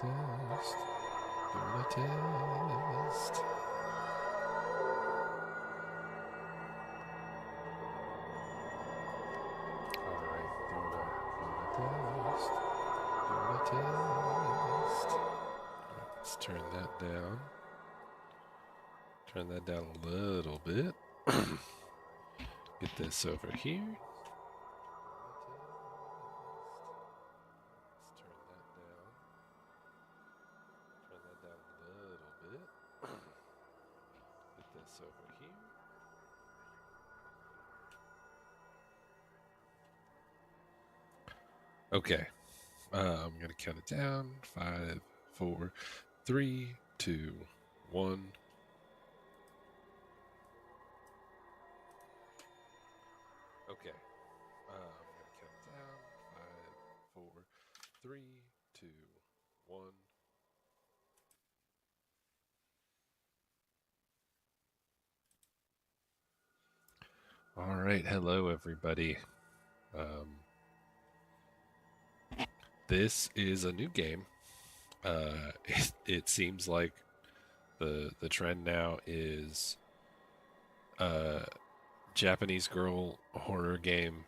test. Doing a test. Alright, doing a test. Doing a test. Let's turn that down. Turn that down a little bit. Get this over here. Over here. Okay. I'm going to count it down. 5, 4, 3, 2, 1. Okay. I'm going to count it down. 5, 4, 3, 2, 1. All right. Hello, everybody. This is a new game. It seems like the trend now is Japanese girl horror game,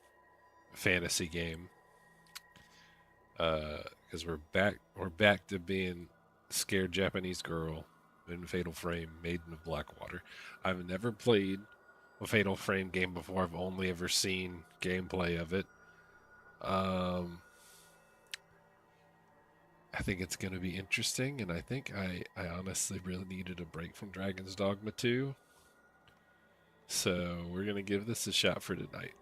fantasy game. Because we're back to being scared Japanese girl in Fatal Frame, Maiden of Blackwater. I've never played a Fatal Frame game before. I've only ever seen gameplay of it. I think it's going to be interesting, and I think I honestly really needed a break from Dragon's Dogma 2. So we're going to give this a shot for tonight.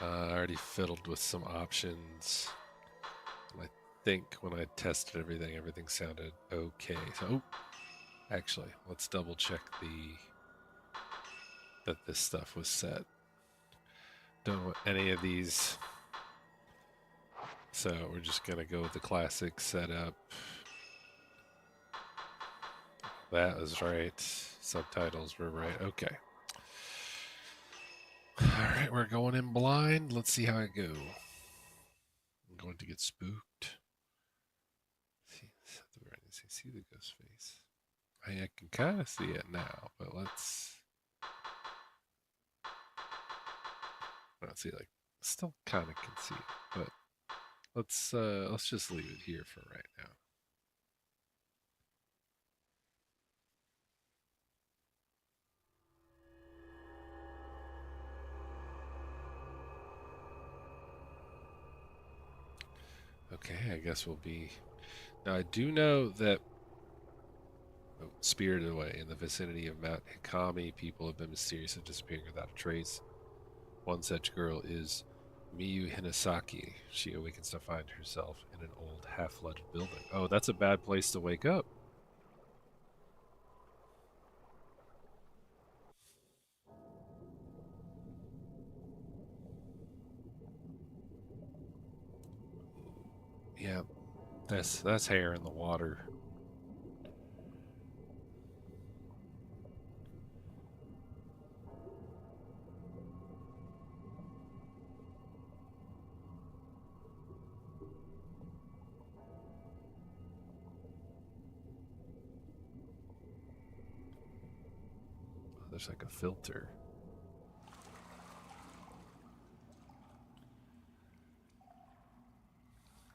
I already fiddled with some options. I think when I tested everything sounded okay. So, actually, let's double check that this stuff was set. Don't know any of these. So we're just gonna go with the classic setup. That was right. Subtitles were right. Okay. Alright, we're going in blind. Let's see how I go. I'm going to get spooked. See the ghost face. I can kind of see it now, but let's see, like, still kind of can see it, but let's just leave it here for right now. Okay, I guess we'll be. Now I do know that spirited away in the vicinity of Mount Hikami, people have been mysteriously disappearing without a trace. One such girl is Miyu Hinasaki. She awakens to find herself in an old half-flooded building. Oh, that's a bad place to wake up. Yeah, that's hair in the water. Oh, there's like a filter.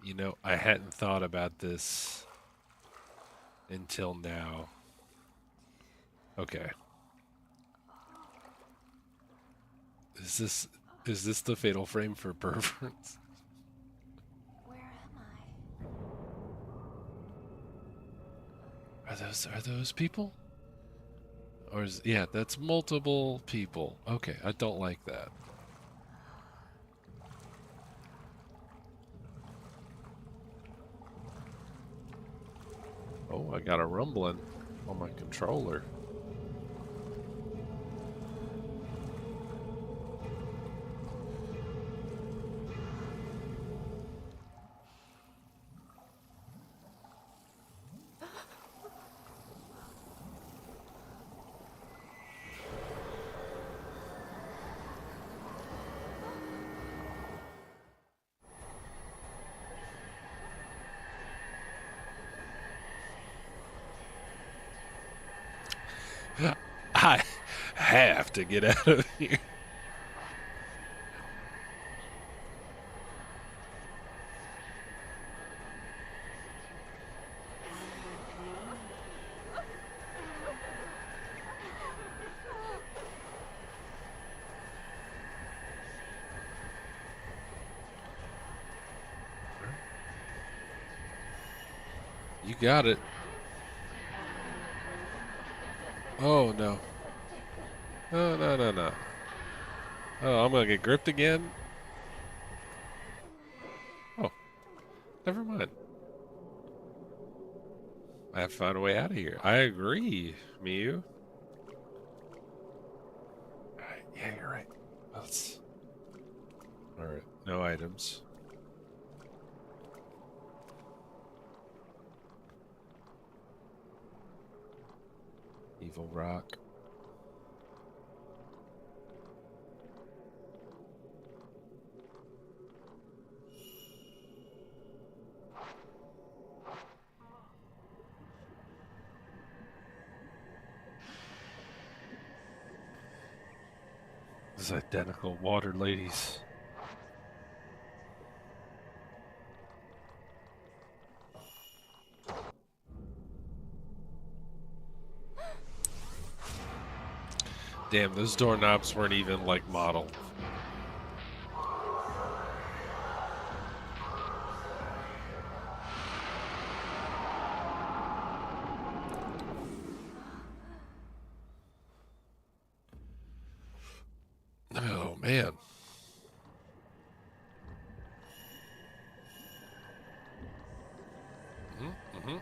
You know, I hadn't thought about this until now. Okay. Is this the fatal frame for perverts? Where am I? Are those people? Or yeah, that's multiple people. Okay, I don't like that. Oh, I got a rumbling on my controller. I have to get out of here. You got it. Oh, no. No, no, no, no. Oh, I'm going to get gripped again? Oh, never mind. I have to find a way out of here. I agree, Miyu. Alright, yeah, you're right. Let's... Alright, no items. Evil rock. Those identical water ladies. Damn, those doorknobs weren't even like model. Oh man. Mm-hmm.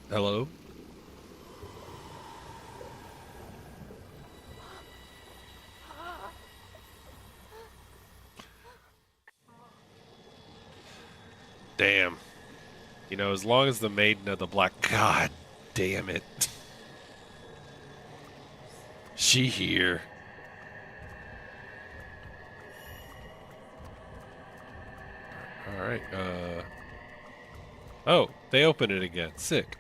Hello? Damn. You know, as long as the Maiden of the Black... God damn it. She here. Alright, Oh, they open it again. Sick.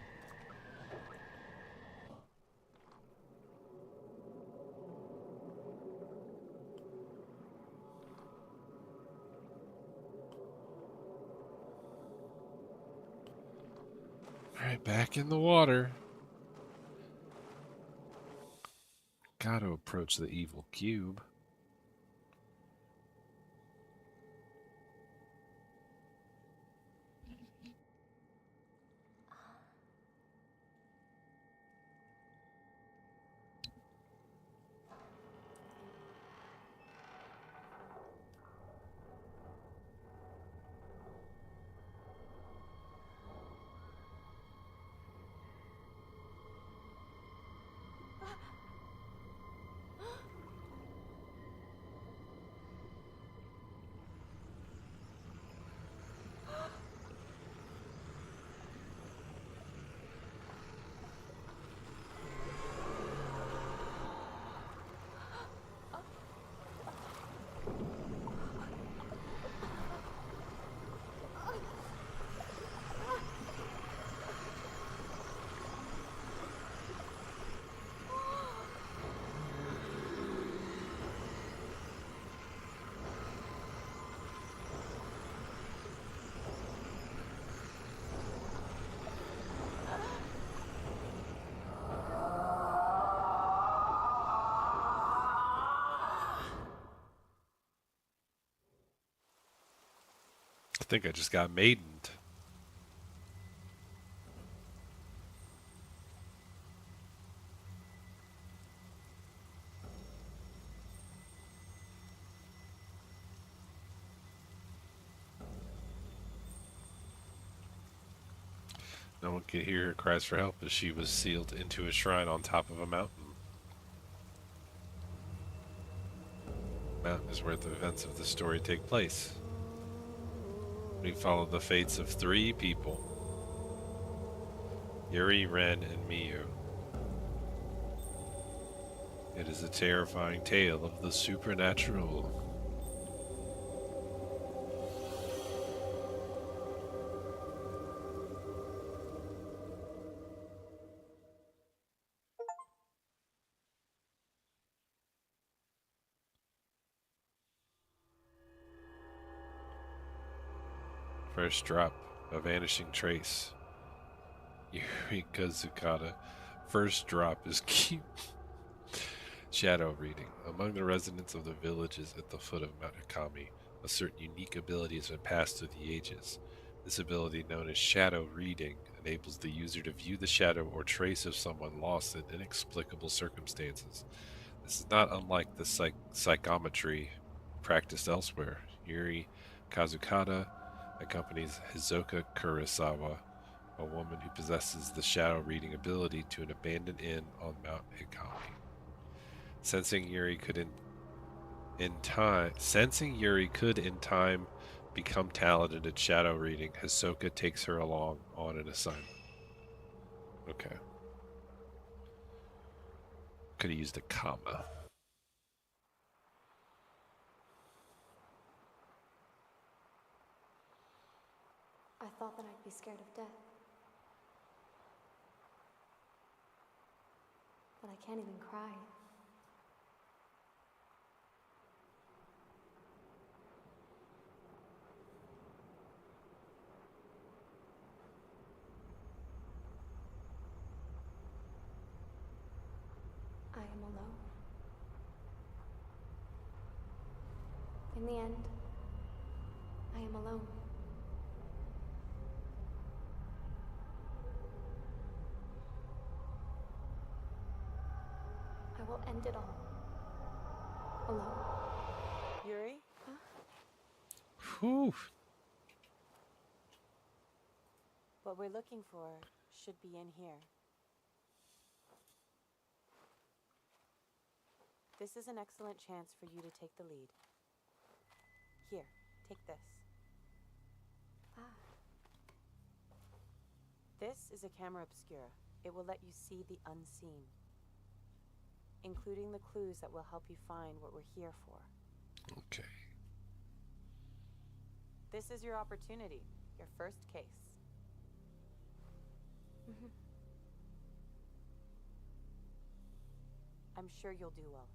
Alright, back in the water. Gotta approach the evil cube. I think I just got maidened. No one could hear her cries for help as she was sealed into a shrine on top of a mountain. Mountain is where the events of the story take place. We follow the fates of 3 people. Yuri, Ren, and Miyu. It is a terrifying tale of the supernatural. First drop, a vanishing trace. Yuri Kazukata. First drop is cute. Shadow reading. Among the residents of the villages at the foot of Mount Hikami, a certain unique ability has been passed through the ages. This ability, known as shadow reading, enables the user to view the shadow or trace of someone lost in inexplicable circumstances. This is not unlike the psychometry practiced elsewhere. Yuri Kazukata accompanies Hizoka Kurosawa, a woman who possesses the shadow reading ability, to an abandoned inn on Mount Hikami. Sensing Yuri could in time become talented at shadow reading, Hisoka takes her along on an assignment. Okay. Could have used a comma. I thought that I'd be scared of death. But I can't even cry. I am alone. In the end, I am alone. I will end it all. Alone. Yuri? Huh? Whew. What we're looking for should be in here. This is an excellent chance for you to take the lead. Here, take this. Ah. This is a camera obscura. It will let you see the unseen, including the clues that will help you find what we're here for. Okay. This is your opportunity, your first case. I'm sure you'll do well.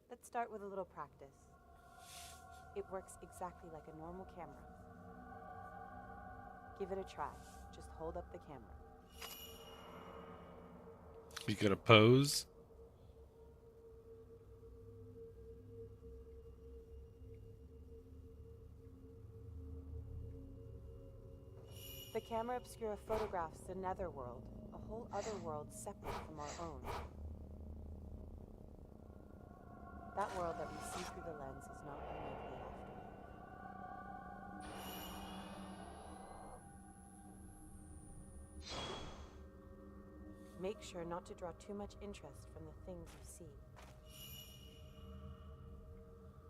Let's start with a little practice. It works exactly like a normal camera. Give it a try. Just hold up the camera. You gonna pose? The camera obscura photographs the netherworld, a whole other world separate from our own. That world that we see through the lens is not unlikely after all. Make sure not to draw too much interest from the things you see.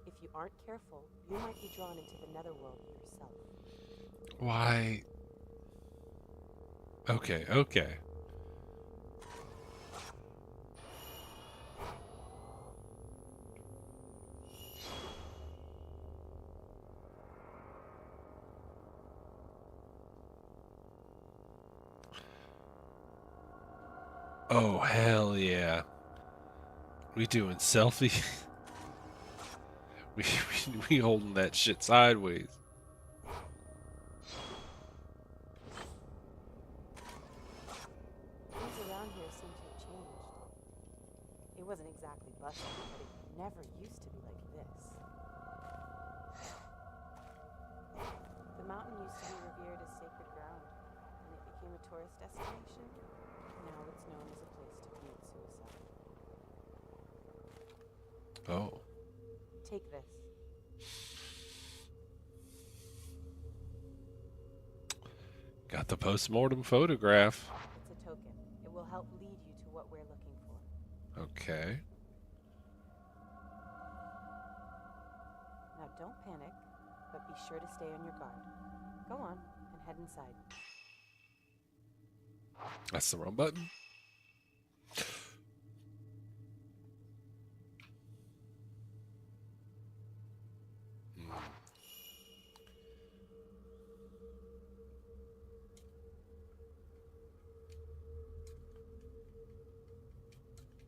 If you aren't careful, you might be drawn into the netherworld yourself. Why? Okay, okay. Oh, hell yeah. We doing selfie? we holding that shit sideways. Things around here seem to have changed. It wasn't exactly bustling, but it never used to be like this. The mountain used to be revered as sacred ground, and it became a tourist destination. Now it's known as a place to commit suicide. Oh. Take this. Got the post-mortem photograph. It's a token. It will help lead you to what we're looking for. Okay. Now don't panic, but be sure to stay on your guard. Go on and Head inside. That's the wrong button.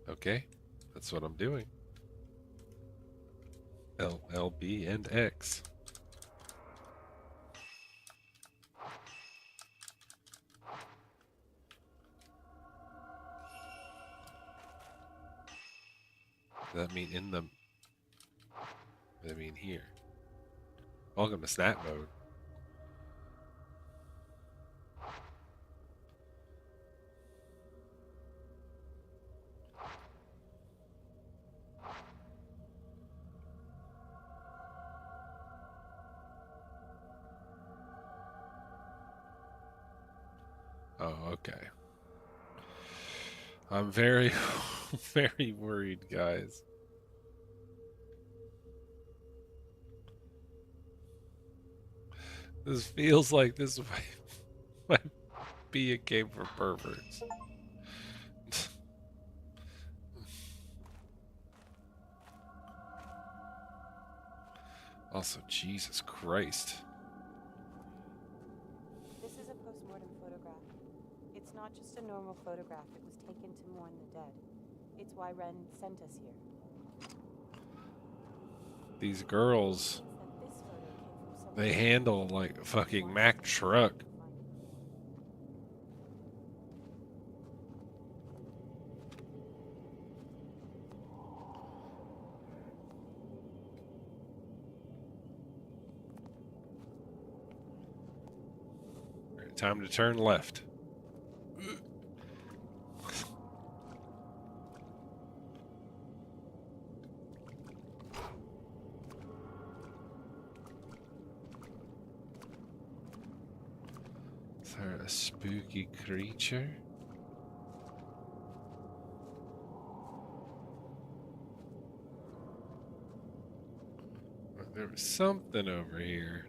Okay, that's what I'm doing. L, L, B, and X. Does that mean in the... Does that mean here? Welcome to snap mode. Oh, okay. I'm very, very worried, guys. This feels like this might be a game for perverts. Also, Jesus Christ. This is a post-mortem photograph. It's not just a normal photograph. It was taken to mourn the dead. It's why Ren sent us here. These girls, they handle like a fucking Mack truck. Right, time to turn left. Is there a spooky creature? There was something over here.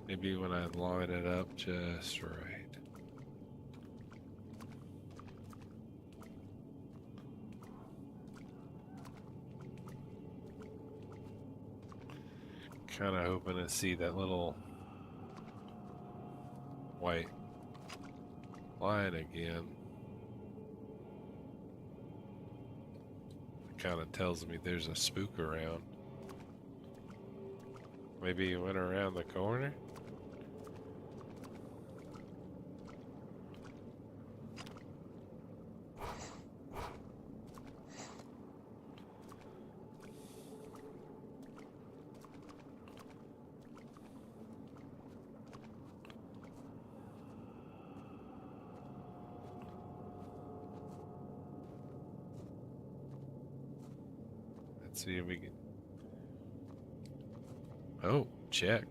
Maybe when I line it up just right. Kind of hoping to see that little white line again. It kind of tells me there's a spook around. Maybe he went around the corner? Let's see if we can... Oh, check.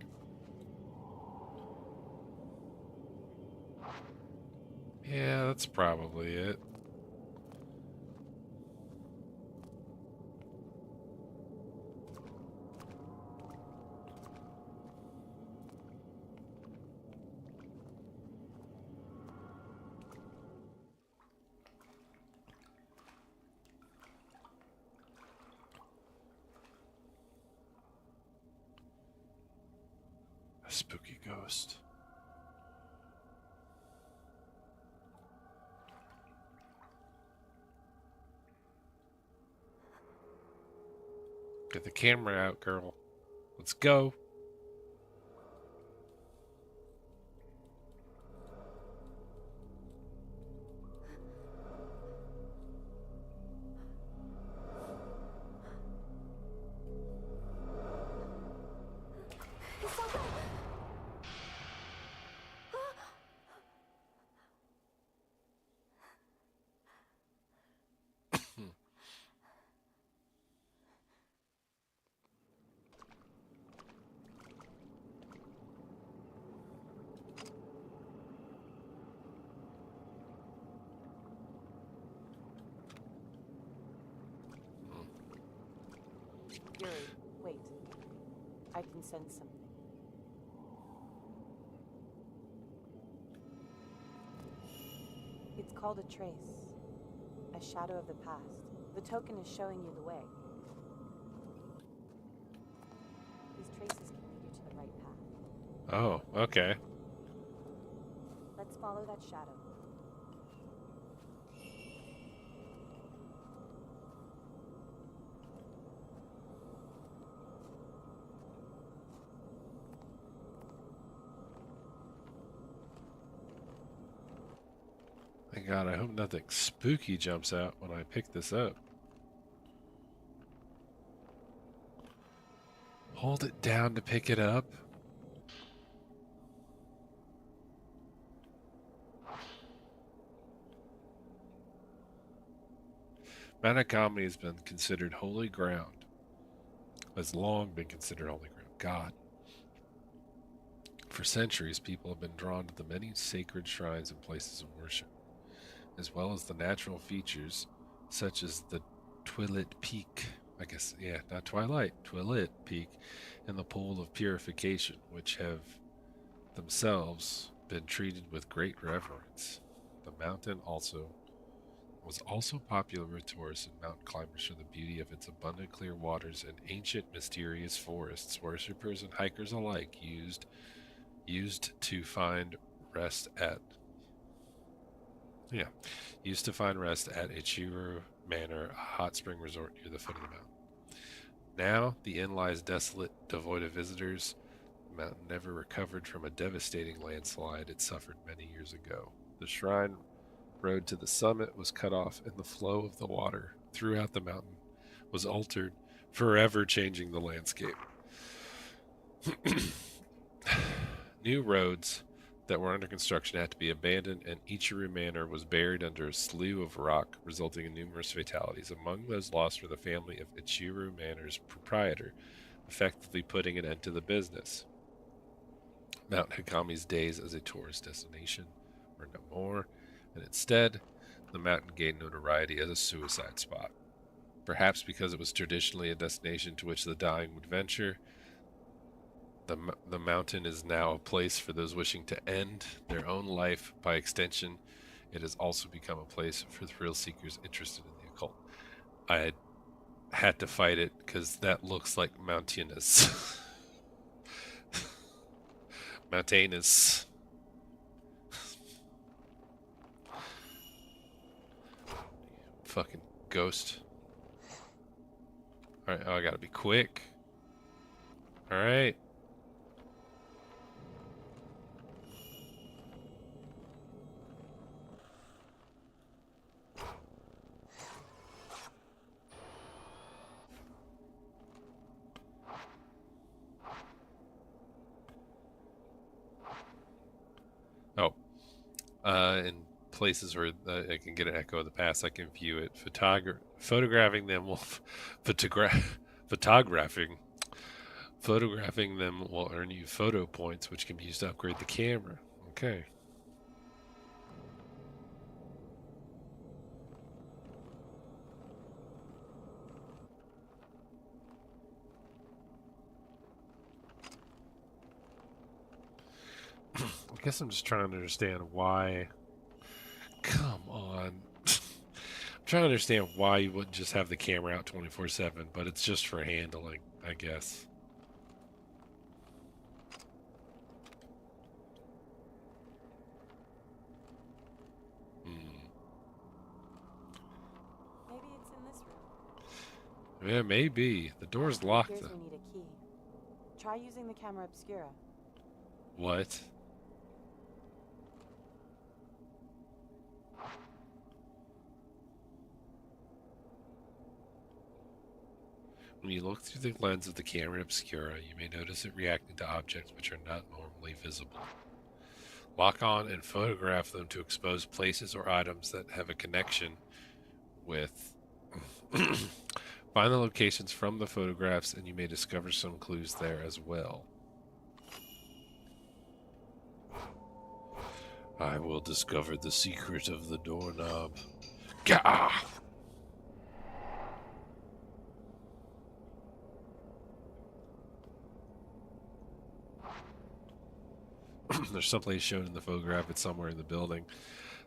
Yeah, that's probably it. A spooky ghost. Get the camera out, girl. Let's go. Yuri, wait. I can sense something. called a trace, a shadow of the past. The token is showing you the way. These traces can lead you to the right path. Oh, okay. Let's follow that shadow. Thank God, I hope nothing spooky jumps out when I pick this up. Hold it down to pick it up. Manakami has been considered holy ground. Has long been considered holy ground. God. For centuries, people have been drawn to the many sacred shrines and places of worship, as well as the natural features such as the Twilit Peak. I guess, yeah, not Twilight, Twilit Peak, and the Pool of Purification, which have themselves been treated with great reverence. The mountain was also popular with tourists and mountain climbers for the beauty of its abundant clear waters and ancient mysterious forests. Worshippers and hikers alike used to find rest at Ichiro Manor, a hot spring resort near the foot of the mountain. Now the inn lies desolate, devoid of visitors. The mountain never recovered from a devastating landslide it suffered many years ago. The shrine road to the summit was cut off, and the flow of the water throughout the mountain was altered, forever changing the landscape. New roads that were under construction had to be abandoned, and Ichiro Manor was buried under a slough of rock, resulting in numerous fatalities. Among those lost were the family of Ichiro Manor's proprietor, effectively putting an end to the business. Mount Hikami's days as a tourist destination were no more, and instead, the mountain gained notoriety as a suicide spot. Perhaps because it was traditionally a destination to which the dying would venture, the mountain is now a place for those wishing to end their own life. By extension, it has also become a place for thrill seekers interested in the occult. I had to fight it because that looks like mountainous. Mountainous. Fucking ghost. Alright, oh, I gotta be quick. Alright. Oh. In places where I can get an echo of the past, I can view it. Photographing them will photographing them will earn you photo points, which can be used to upgrade the camera. Okay. I guess I'm just trying to understand why. Come on. I'm trying to understand why you wouldn't just have the camera out 24/7, but it's just for handling, I guess. Maybe it's in this room. Yeah, maybe. The door's locked. Here's we need a key. Try using the camera obscura. What? When you look through the lens of the camera obscura, you may notice it reacting to objects which are not normally visible. Lock on and photograph them to expose places or items that have a connection with. Find the locations from the photographs, and you may discover some clues there as well. I will discover the secret of the doorknob. Gah! There's someplace shown in the photograph. It's somewhere in the building.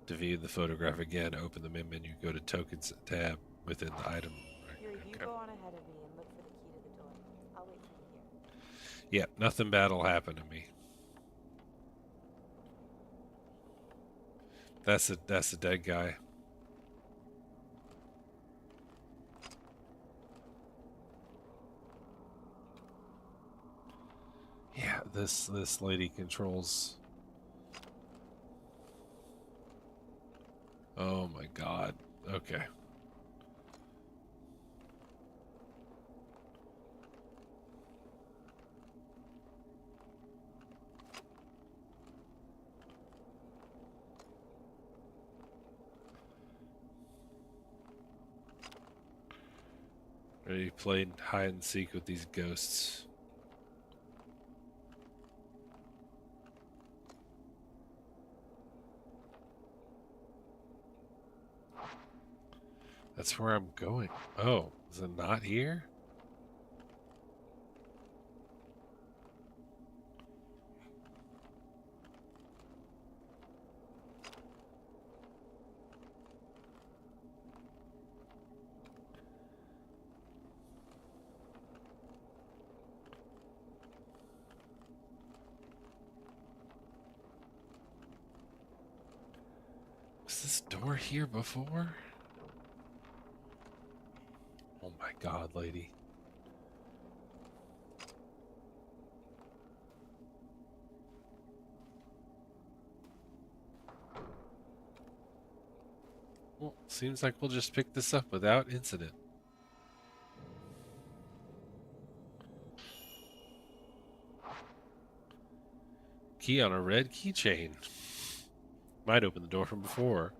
To view the photograph again, open the main menu, go to Tokens tab within the item. Here, Right, you okay. go on ahead of me and look for the key to the door. I'll wait for you here. Yep, nothing bad'll happen to me. That's a dead guy. Yeah, this lady controls. Oh my god. Okay. Ready played hide and seek with these ghosts. That's where I'm going. Oh, is it not here? Was this door here before? Oh my god, lady. Well, seems like we'll just pick this up without incident. Key on a red keychain. Might open the door from before.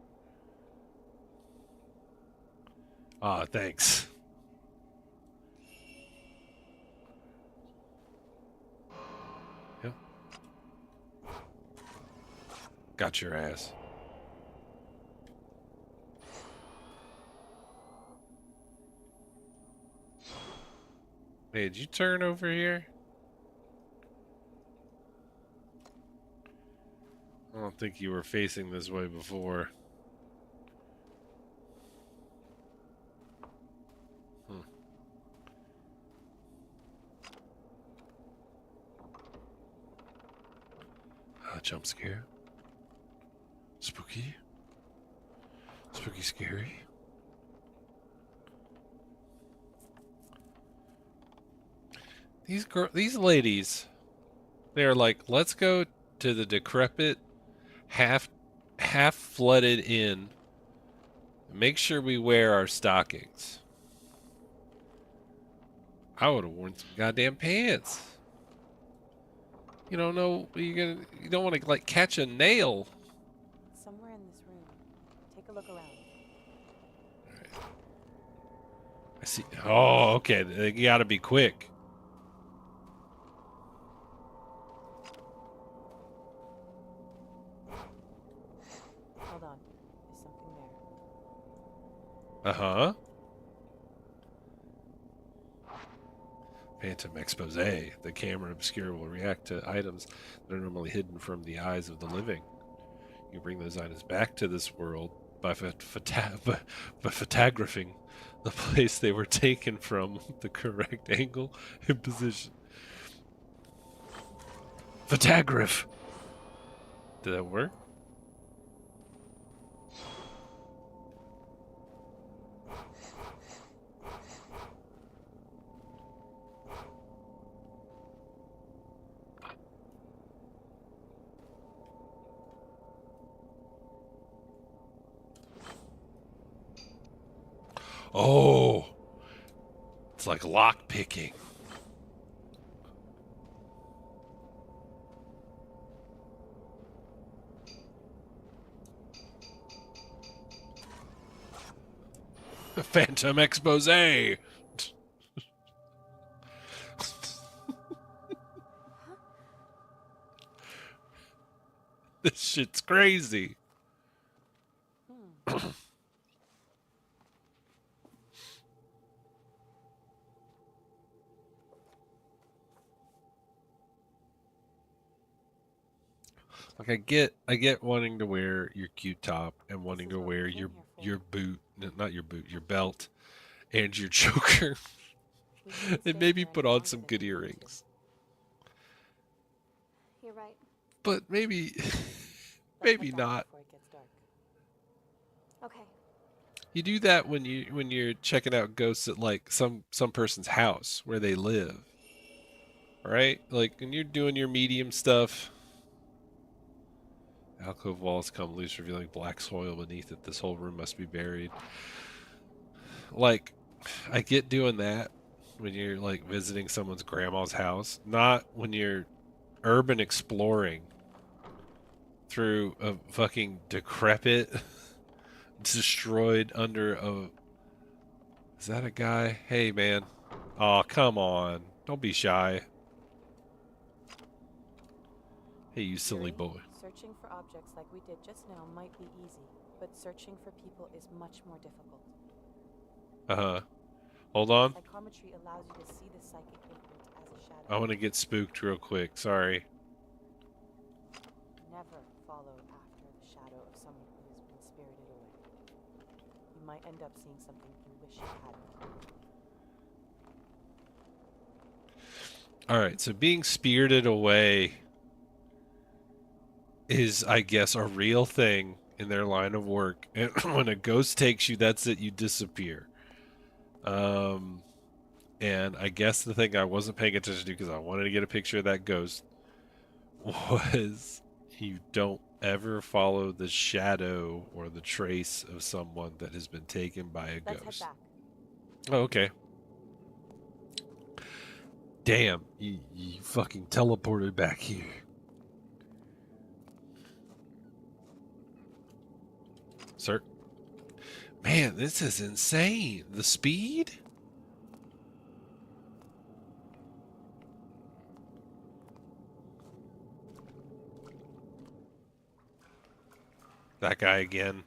Ah, thanks. Yep. Got your ass. Hey, did you turn over here? I don't think you were facing this way before. Hmm. Jump scare. Spooky. Spooky scary. These ladies, they're like, let's go to the decrepit, half flooded inn. Make sure we wear our stockings. I would have worn some goddamn pants. You don't know you don't want to like catch a nail. Somewhere in this room. Take a look around. I see. Oh, okay. You gotta be quick. Hold on. There's something there. Uh-huh. Phantom expose. The camera obscure will react to items that are normally hidden from the eyes of the living. You bring those items back to this world by photographing the place they were taken from, the correct angle and position. Photograph. Did that work? Oh, it's like lock picking. Phantom expose. This shit's crazy. Like I get wanting to wear your cute top and wanting This is to what we wear came your here for. boot, not your boot, your belt and your choker, We shouldn't and stay maybe here any put on longer some than good we need to. earrings. You're right. But maybe Let's maybe head back not. before it gets dark. Okay. You do that when you're checking out ghosts at like some person's house where they live. Right? Like when you're doing your medium stuff, alcove walls come loose, revealing black soil beneath it. This whole room must be buried. Like, I get doing that when you're like visiting someone's grandma's house, not when you're urban exploring through a fucking decrepit, destroyed under a. Is that a guy? Hey, man. Oh, come on. Don't be shy. Hey, you silly Yuri, boy. searching for objects like we did just now might be easy, but searching for people is much more difficult. Uh huh. Hold on. Psychometry allows you to see the psychic imprint as a shadow. I want to get spooked real quick. Sorry. Never follow after the shadow of someone who has been spirited away. You might end up seeing something you wish you hadn't. Alright, so being spirited away is, I guess, a real thing in their line of work. And when a ghost takes you, that's it, you disappear. Um, and I guess the thing I wasn't paying attention to because I wanted to get a picture of that ghost was you don't ever follow the shadow or the trace of someone that has been taken by a Let's head ghost. back. Oh, okay. Damn, you fucking teleported back here. Sir? Man, this is insane. The speed? That guy again.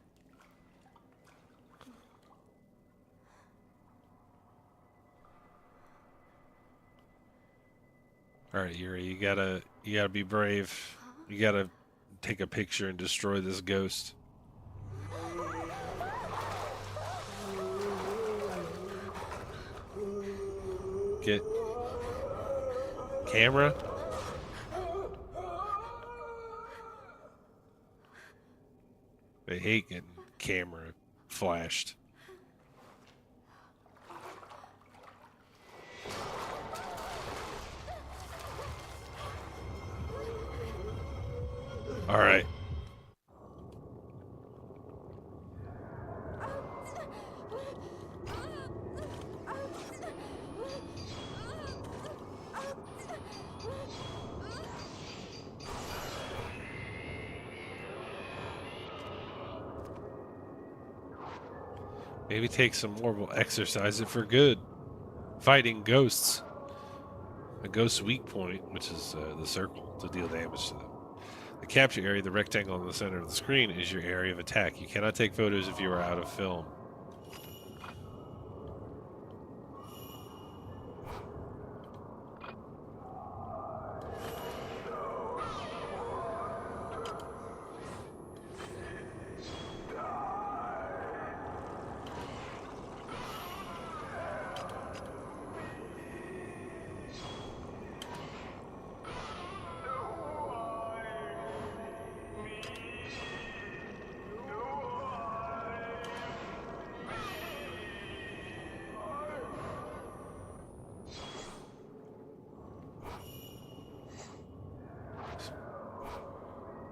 All right, Yuri, you gotta be brave. You gotta take a picture and destroy this ghost. Get camera. They hate getting camera flashed. All right. Maybe take some more. We'll exercise it for good. Fighting ghosts. A ghost's weak point, which is the circle, to deal damage to them. The capture area, the rectangle in the center of the screen, is your area of attack. You cannot take photos if you are out of film.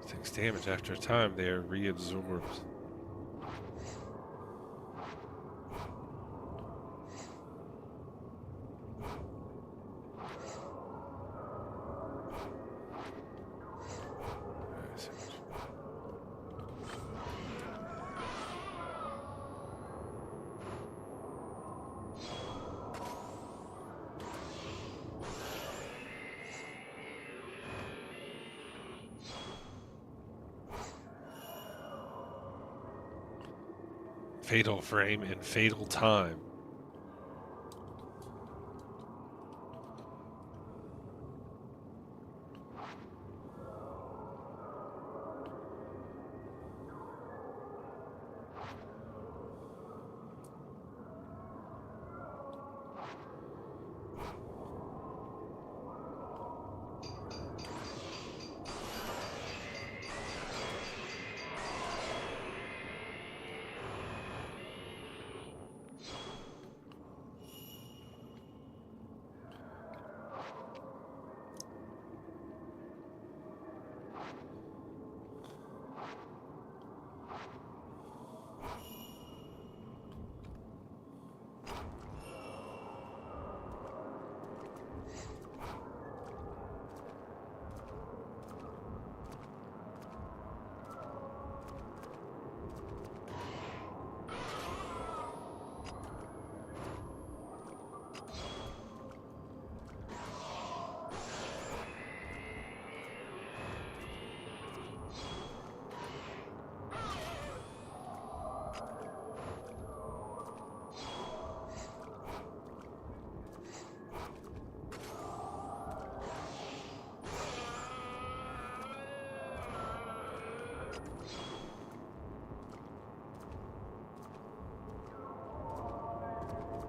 Takes damage after a time. They are reabsorbed. Fatal frame and fatal time.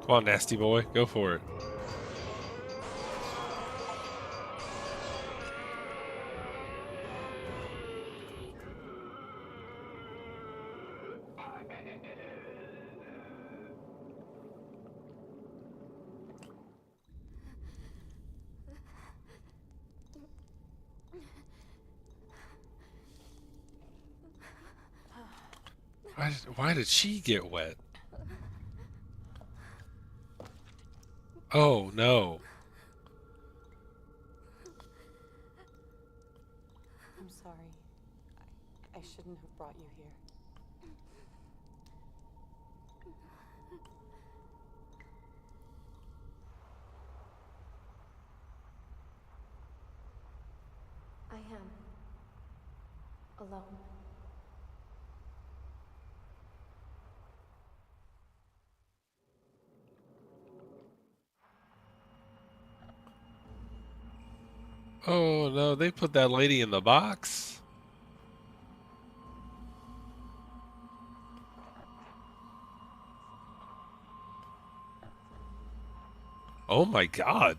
Come on, nasty boy. Go for it. Why did she get wet? Oh, no. I'm sorry. I shouldn't have brought you here. I am alone. Oh, no. They put that lady in the box. Oh, my God.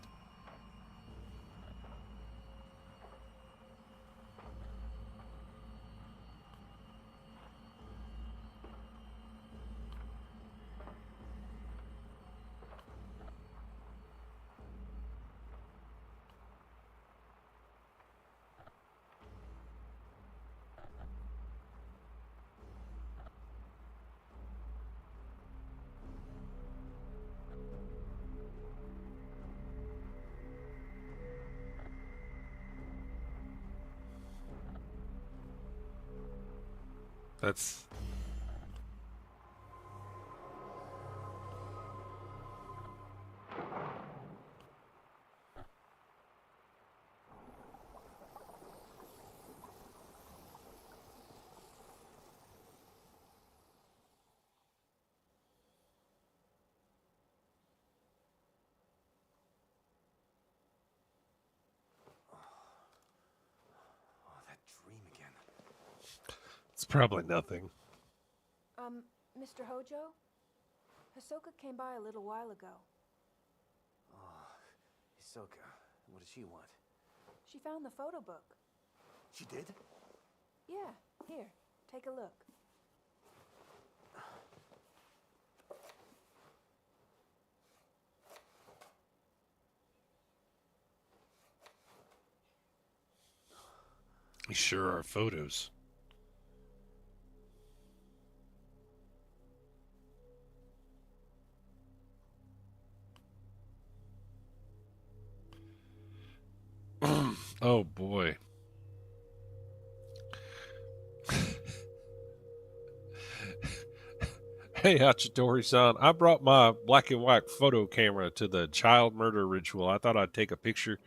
That's... Oh, that dream again. It's probably nothing. Mr. Hojo? Hisoka came by a little while ago. Oh, Hisoka. What does she want? She found the photo book. She did? Yeah, here, take a look. These sure are photos. Oh, boy. Hey, Hachidori-san, I brought my black and white photo camera to the child murder ritual. I thought I'd take a picture.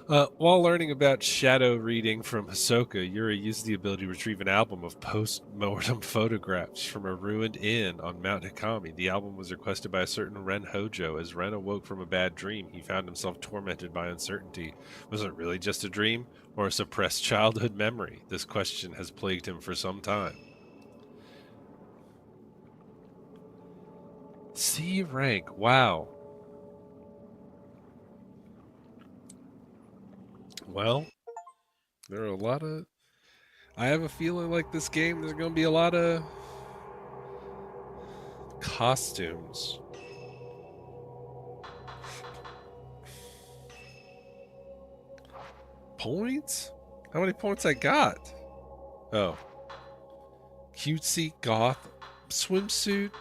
While learning about shadow reading from Hisoka, Yuri used the ability to retrieve an album of post-mortem photographs from a ruined inn on Mount Hikami. The album was requested by a certain Ren Hojo. As Ren awoke from a bad dream, he found himself tormented by uncertainty. Was it really just a dream, or a suppressed childhood memory? This question has plagued him for some time. C rank, wow. Well, there are a lot of... I have a feeling like this game, there's going to be a lot of costumes. Points? How many points I got? Oh. Cutesy goth swimsuit?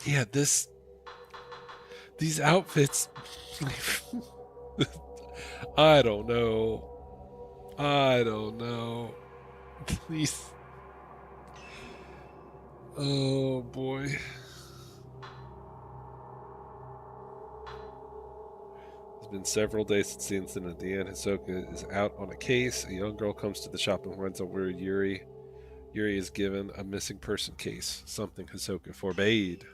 Yeah, these outfits... I don't know. I don't know. These... Oh, boy. It's been several days since the incident at the end. Hisoka is out on a case. A young girl comes to the shop and finds out where Yuri is given a missing person case, something Hisoka forbade.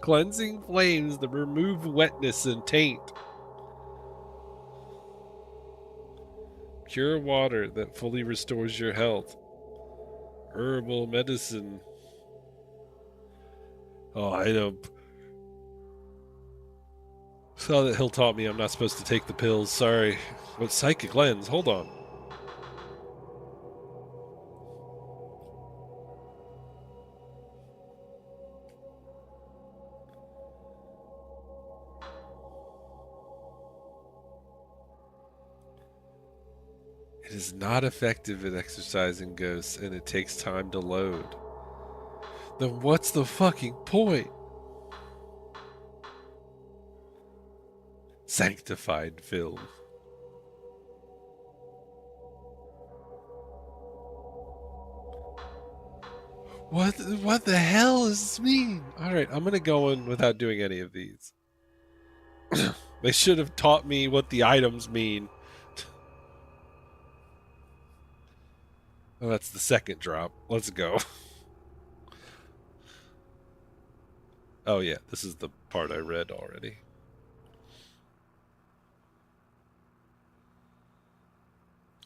Cleansing flames that remove wetness and taint. Pure water that fully restores your health. Herbal medicine. Oh, I know. Saw that Hill taught me I'm not supposed to take the pills. Sorry. But psychic lens, hold on. It is not effective at exercising ghosts, and it takes time to load. Then what's the fucking point? Sanctified film. What the hell does this mean? Alright, I'm gonna go in without doing any of these. They should have taught me what the items mean. Oh, that's the second drop. Let's go. Oh yeah, this is the part I read already.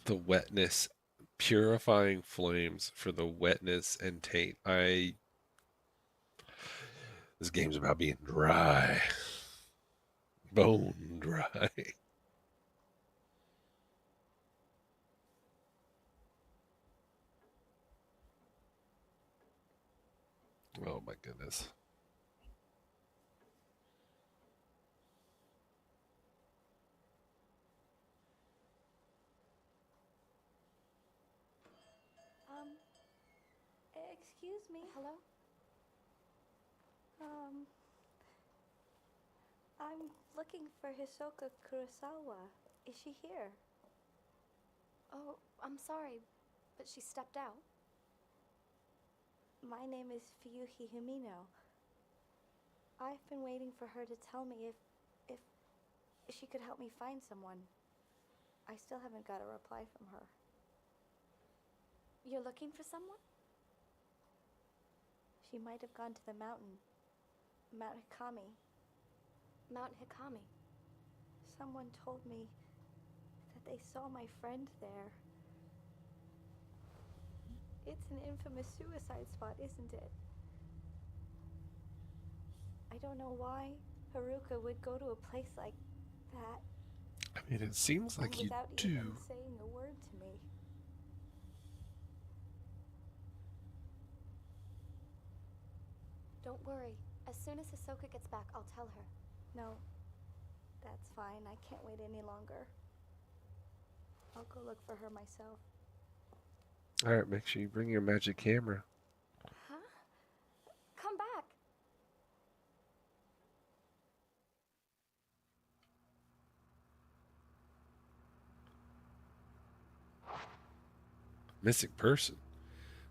The wetness, purifying flames for the wetness and taint. This game's about being dry. Bone dry. Oh my goodness. Excuse me. Hello? I'm looking for Hisoka Kurosawa. Is she here? Oh, I'm sorry, but she stepped out. My name is Fuyuhi Humino. I've been waiting for her to tell me if she could help me find someone. I still haven't got a reply from her. You're looking for someone? She might have gone to the mountain. Mount Hikami. Mount Hikami. Someone told me that they saw my friend there. It's an infamous suicide spot, isn't it? I don't know why Haruka would go to a place like that. I mean, it seems like you without do. even saying a word to me. Don't worry. As soon as Hisoka gets back, I'll tell her. No, that's fine. I can't wait any longer. I'll go look for her myself. Alright, make sure you bring your magic camera. Huh? Come back. Missing person.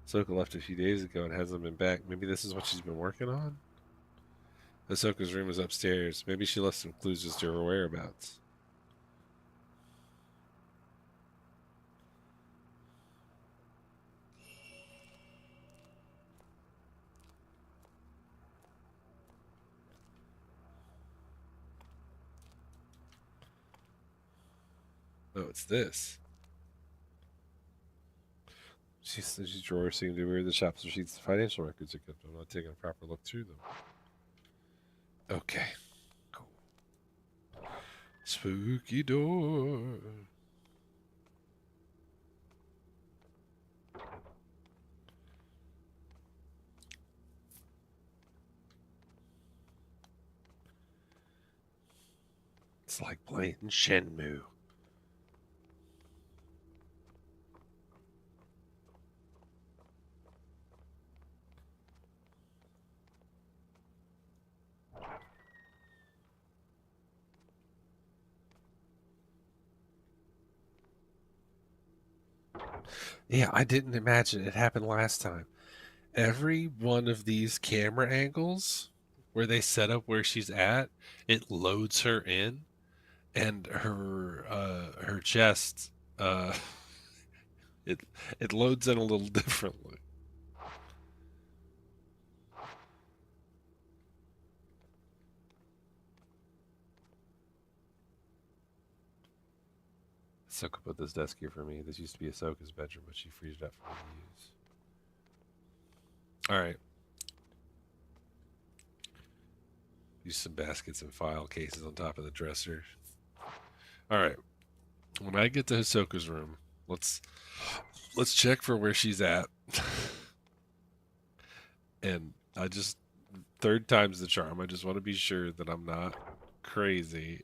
Ahsoka left a few days ago and hasn't been back. Maybe this is what she's been working on? Ahsoka's room is upstairs. Maybe she left some clues as to her whereabouts. Oh, it's this. These drawers seem to be where the shop's receipts and financial records are kept. I'm not taking a proper look through them. Okay. Cool. Spooky door. It's like playing Shenmue. Yeah, I didn't imagine it happened last time. Every one of these camera angles where they set up where she's at, it loads her in, and her chest uh it it loads in a little differently. Ahsoka put this desk here for me. This used to be Ahsoka's bedroom, but she freed it up for me to use. Alright. Use some baskets and file cases on top of the dresser. Alright. When I get to Ahsoka's room, let's check for where she's at. And I just, third time's the charm. I just want to be sure that I'm not crazy.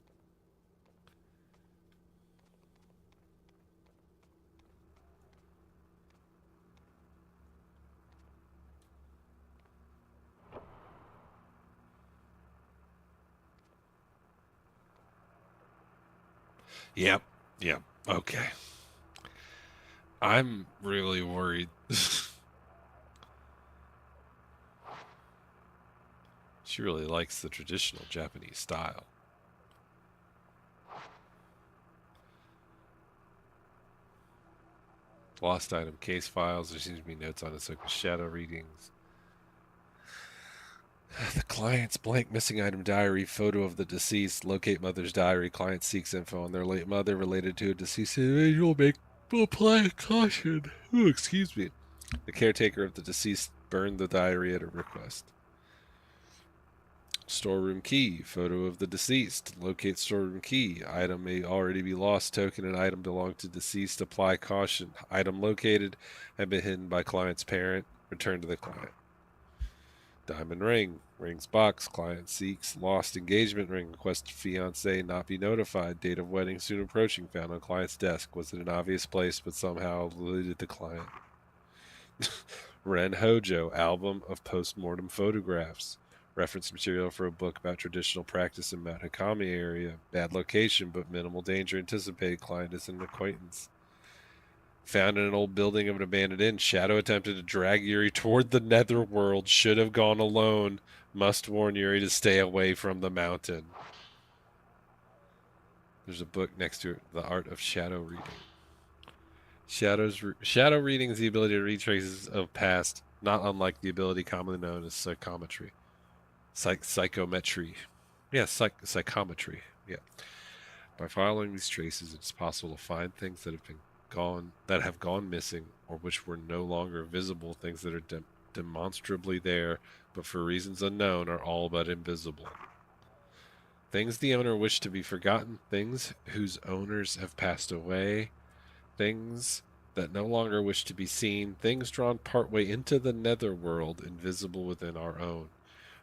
Yep. Okay. I'm really worried. She really likes the traditional Japanese style. Lost item case files. There seems to be notes on Ahsoka's shadow readings. The client's blank missing item diary, photo of the deceased, locate mother's diary, client seeks info on their late mother related to a deceased individual, apply a caution. Ooh, excuse me. The caretaker of the deceased burned the diary at a request. Storeroom key, photo of the deceased, locate storeroom key, item may already be lost, token and item belong to deceased, apply caution, item located, have been hidden by client's parent, return to the client. Diamond ring, rings box, client seeks, lost engagement ring, request fiance not be notified, date of wedding soon approaching, found on client's desk, was in an obvious place but somehow eluded the client. Ren Hojo, album of post-mortem photographs, reference material for a book about traditional practice in Mount Hikami area, bad location but minimal danger anticipated, client is an acquaintance. Found in an old building of an abandoned inn. Shadow attempted to drag Yuri toward the netherworld. Should have gone alone. Must warn Yuri to stay away from the mountain. There's a book next to it. The Art of Shadow Reading. Shadow reading is the ability to read traces of past, not unlike the ability commonly known as psychometry. Psychometry. Yeah, psychometry. Yeah. By following these traces, it's possible to find things that have gone missing, or which were no longer visible, things that are demonstrably there, but for reasons unknown are all but invisible. Things the owner wished to be forgotten, things whose owners have passed away, things that no longer wish to be seen, things drawn partway into the netherworld, invisible within our own.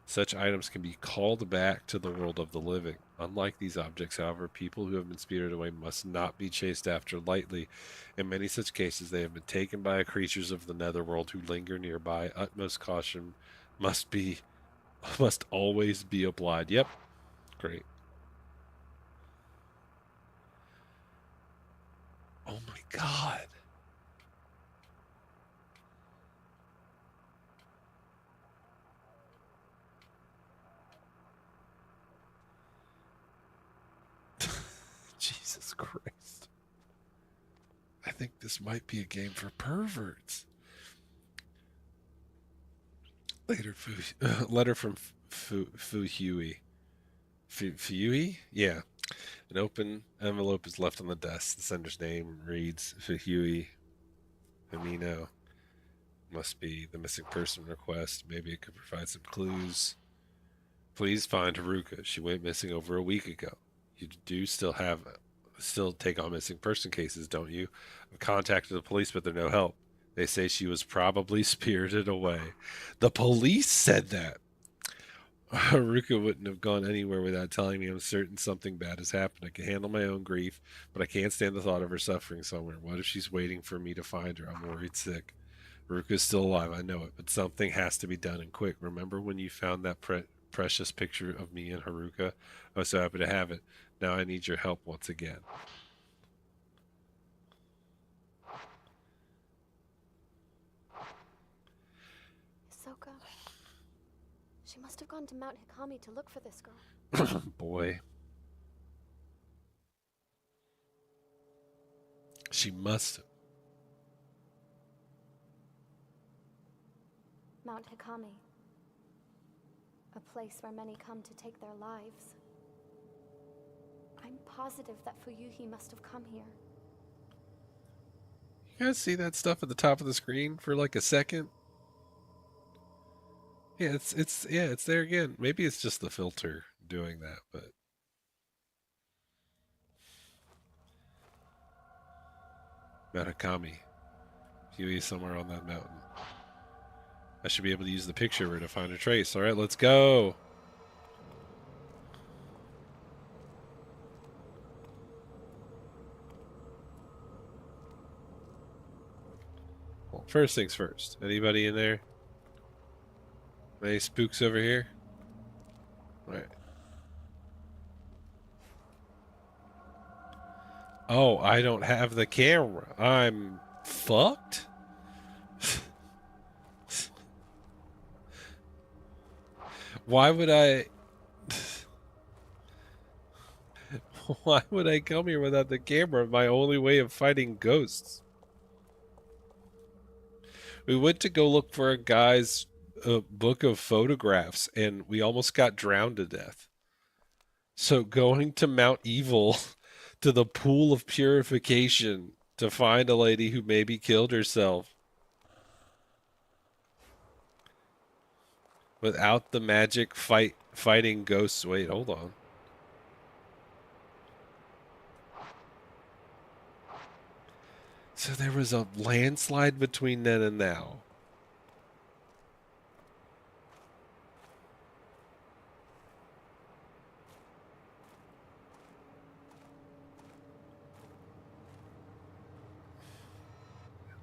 Such items can be called back to the world of the living. Unlike these objects, however, people who have been spirited away must not be chased after lightly. In many such cases, they have been taken by creatures of the netherworld who linger nearby. Utmost caution must always be applied. Yep. Great. Oh my god. Jesus Christ. I think this might be a game for perverts. Letter from Fuhui. Fuhui? Yeah. An open envelope is left on the desk. The sender's name reads Fuhui Amino. Must be the missing person request. Maybe it could provide some clues. Please find Haruka. She went missing over a week ago. You do still take on missing person cases, don't you? I've contacted the police, but they're no help. They say she was probably spirited away. The police said that. Haruka wouldn't have gone anywhere without telling me. I'm certain something bad has happened. I can handle my own grief, but I can't stand the thought of her suffering somewhere. What if she's waiting for me to find her? I'm worried sick. Haruka's still alive, I know it, but something has to be done and quick. Remember when you found that precious picture of me and Haruka? I was so happy to have it. Now I need your help once again. Ahsoka. She must have gone to Mount Hikami to look for this girl. Boy. She must have. Mount Hikami. A place where many come to take their lives. I'm positive that Fuyuhi must have come here. You guys see that stuff at the top of the screen for like a second? Yeah, it's there again. Maybe it's just the filter doing that, but Matakami. Huey is somewhere on that mountain. I should be able to use the picture to find a trace. All right, let's go. Well, first things first. Anybody in there? Any spooks over here? All right. Oh, I don't have the camera. I'm fucked? Why would I... Why would I come here without the camera? My only way of fighting ghosts. We went to go look for a guy's book of photographs, and we almost got drowned to death. So going to Mount Evil, to the pool of purification, to find a lady who maybe killed herself without the magic fighting ghosts. Wait, hold on. So there was a landslide between then and now.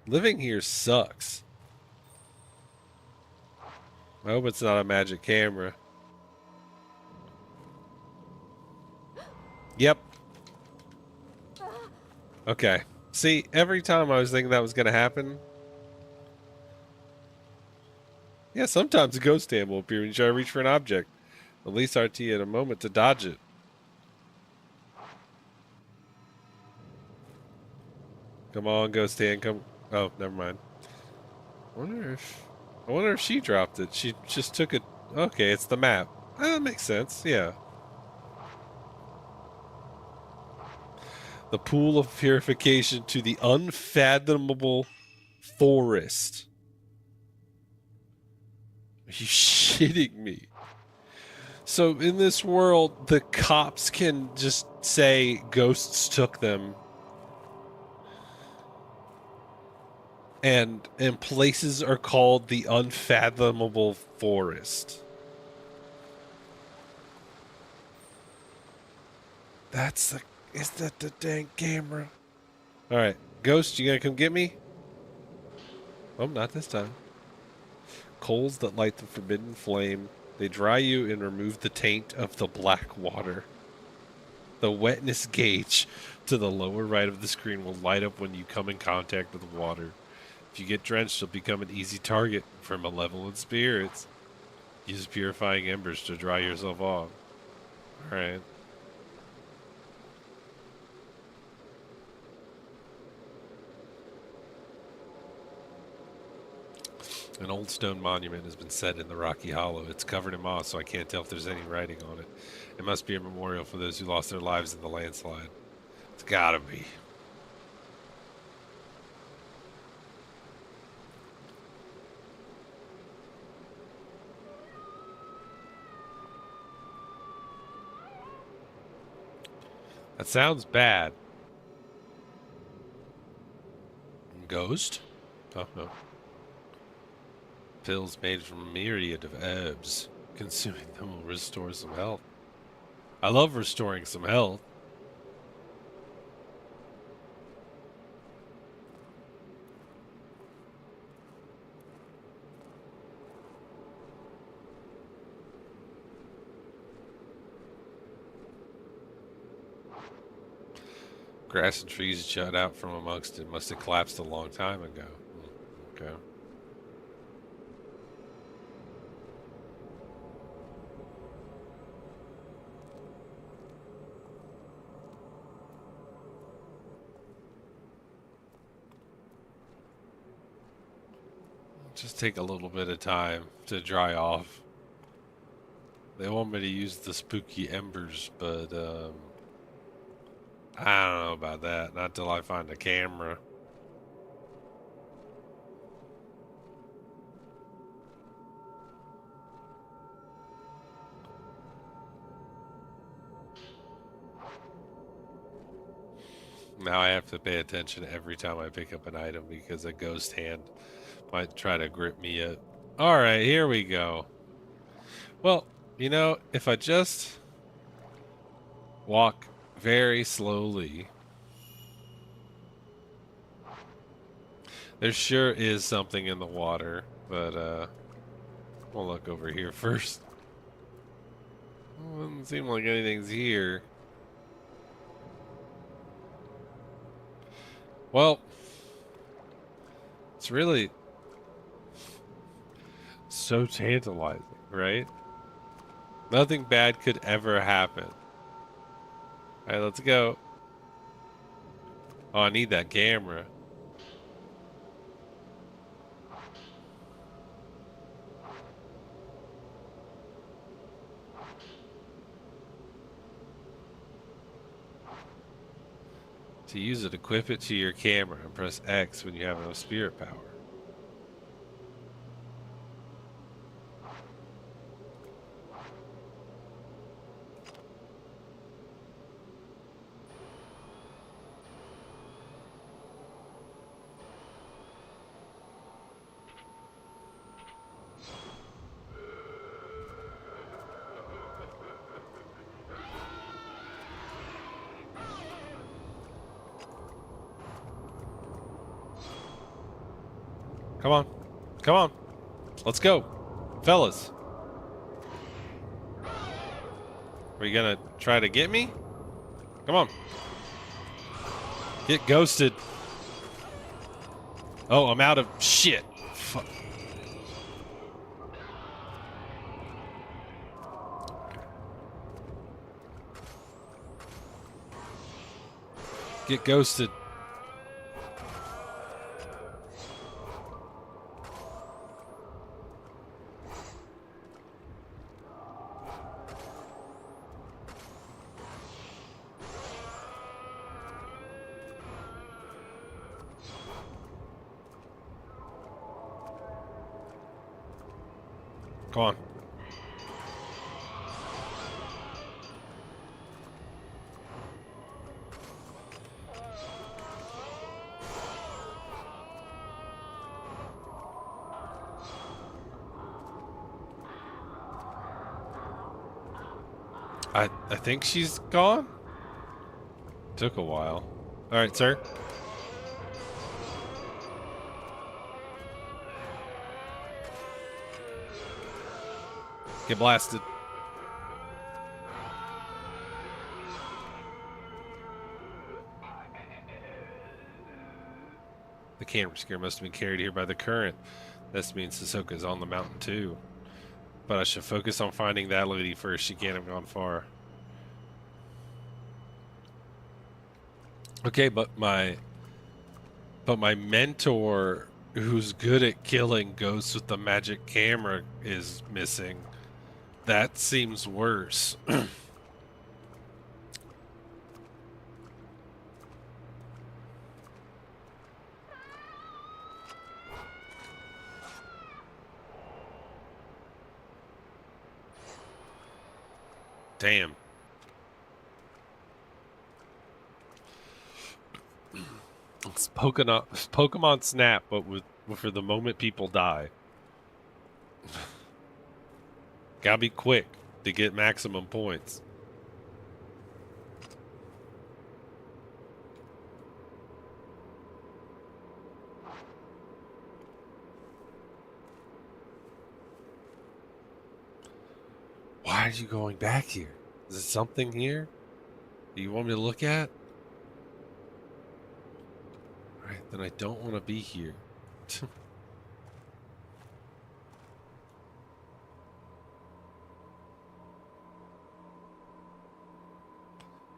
Living here sucks. I hope it's not a magic camera. Yep. Okay. See, every time I was thinking that was going to happen. Yeah, sometimes a ghost hand will appear when you try to reach for an object. At least RT had a moment to dodge it. Come on, ghost hand, come. Oh, never mind. I wonder if she dropped it. She just took it. Okay, it's the map. That makes sense. Yeah. The pool of purification to the unfathomable forest. Are you shitting me? So in this world, the cops can just say ghosts took them. And places are called the unfathomable forest. Is that the dang camera? All right, ghost, you gonna come get me? Oh, not this time. Coals that light the forbidden flame. They dry you and remove the taint of the black water. The wetness gauge to the lower right of the screen will light up when you come in contact with water. If you get drenched, you'll become an easy target for malevolent spirits. Use purifying embers to dry yourself off. Alright. An old stone monument has been set in the rocky hollow. It's covered in moss, so I can't tell if there's any writing on it. It must be a memorial for those who lost their lives in the landslide. It's gotta be. That sounds bad. Ghost? Oh, no. Pills made from a myriad of herbs. Consuming them will restore some health. I love restoring some health. Grass and trees jut out from amongst it. Must have collapsed a long time ago. Okay. Just take a little bit of time to dry off. They want me to use the spooky embers, but I don't know about that. Not till I find a camera. Now I have to pay attention every time I pick up an item because a ghost hand might try to grip me up. Alright, here we go. Well, you know, if I just walk very slowly, there sure is something in the water, but we'll look over here first. Well, doesn't seem like anything's here. Well, it's really so tantalizing, right? Nothing bad could ever happen. Alright, let's go. Oh, I need that camera. To use it, equip it to your camera and press X when you have no spirit power. Come on. Come on. Let's go. Fellas. Are you gonna try to get me? Come on. Get ghosted. Oh, I'm out of shit. Fuck. Get ghosted. Come on. I think she's gone? Took a while. Alright, sir. Get blasted. The camera scare must have been carried here by the current. This means Hisoka's on the mountain too. But I should focus on finding that lady first. She can't have gone far. Okay, but my mentor, who's good at killing ghosts with the magic camera, is missing. That seems worse. Damn. It's Pokemon Snap, but with for the moment people die. Gotta be quick to get maximum points. Why are you going back here? Is there something here that you want me to look at? Alright, then I don't want to be here.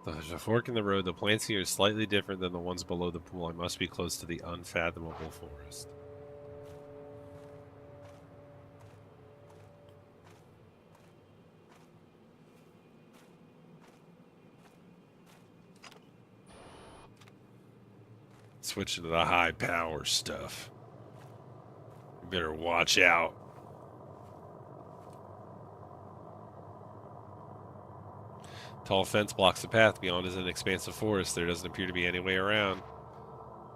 There's a fork in the road. The plants here are slightly different than the ones below the pool. I must be close to the unfathomable forest. Switch to the high power stuff. You better watch out. Tall fence blocks the path. Beyond is an expansive forest. There doesn't appear to be any way around.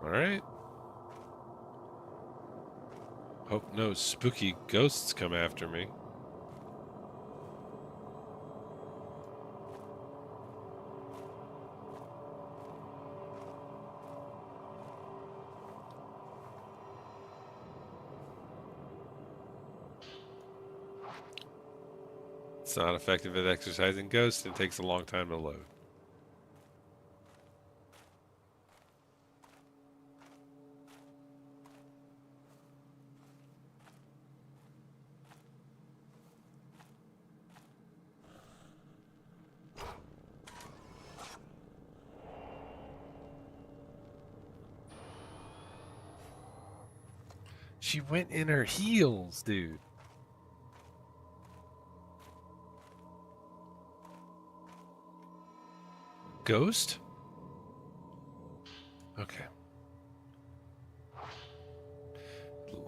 Alright. Hope no spooky ghosts come after me. It's not effective at exercising ghosts and takes a long time to load. She went in her heels, dude. Ghost? Okay.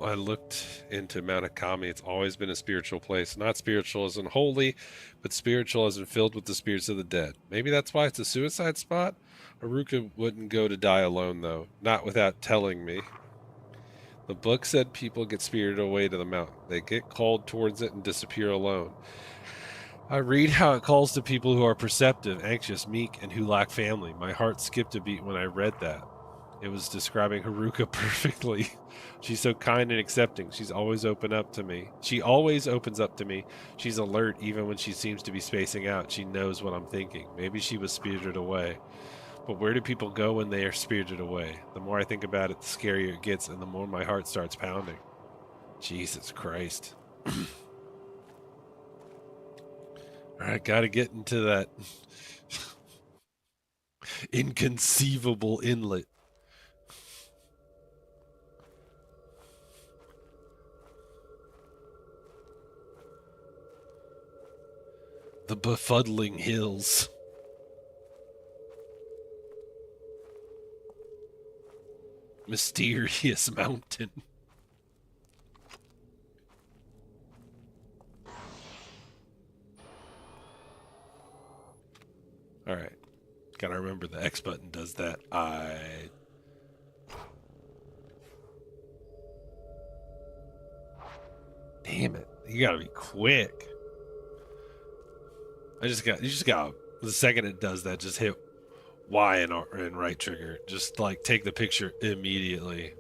I looked into Mount Akami. It's always been a spiritual place. Not spiritual as in holy, but spiritual as in filled with the spirits of the dead. Maybe that's why it's a suicide spot? Haruka wouldn't go to die alone, though. Not without telling me. The book said people get spirited away to the mountain. They get called towards it and disappear alone. I read how it calls to people who are perceptive, anxious, meek, and who lack family. My heart skipped a beat when I read that. It was describing Haruka perfectly. She's so kind and accepting. She's always open up to me. She always opens up to me. She's alert even when she seems to be spacing out. She knows what I'm thinking. Maybe she was spirited away. But where do people go when they are spirited away? The more I think about it, the scarier it gets, and the more my heart starts pounding. Jesus Christ. Alright, gotta get into that inconceivable inlet. The befuddling hills. Mysterious mountain. Alright. Gotta remember the X button does that. Damn it. You gotta be quick. You just got the second it does that, just hit Y and right trigger. Just like take the picture immediately.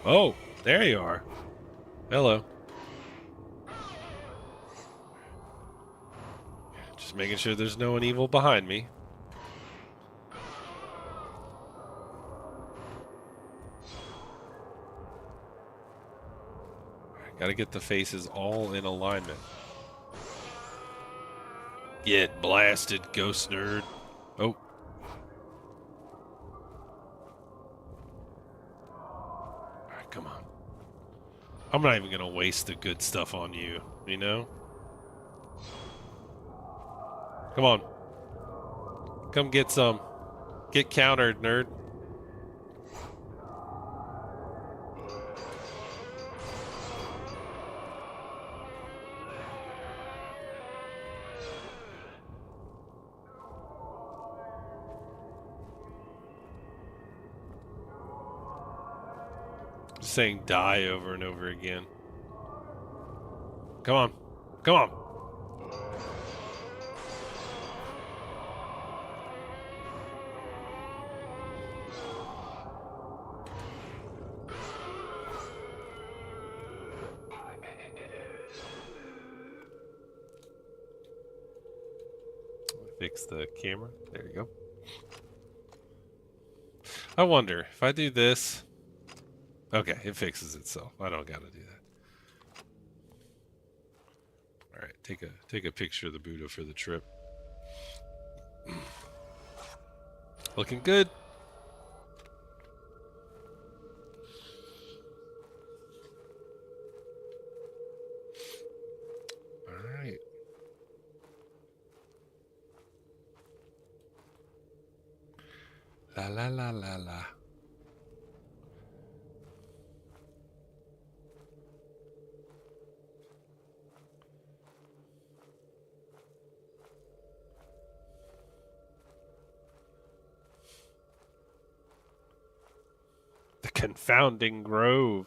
Oh, there you are. Hello. Just making sure there's no one evil behind me. Gotta get the faces all in alignment. Get blasted, ghost nerd. Oh. Alright, come on. I'm not even gonna waste the good stuff on you, you know? Come on. Come get some. Get countered, nerd. Just saying die over and over again. Come on. Come on. Fix the camera. There you go. I wonder if I do this. Okay, it fixes itself. I don't gotta do that. All right, take a picture of the Buddha for the trip. Looking good. All right. La la la la la. Confounding grove.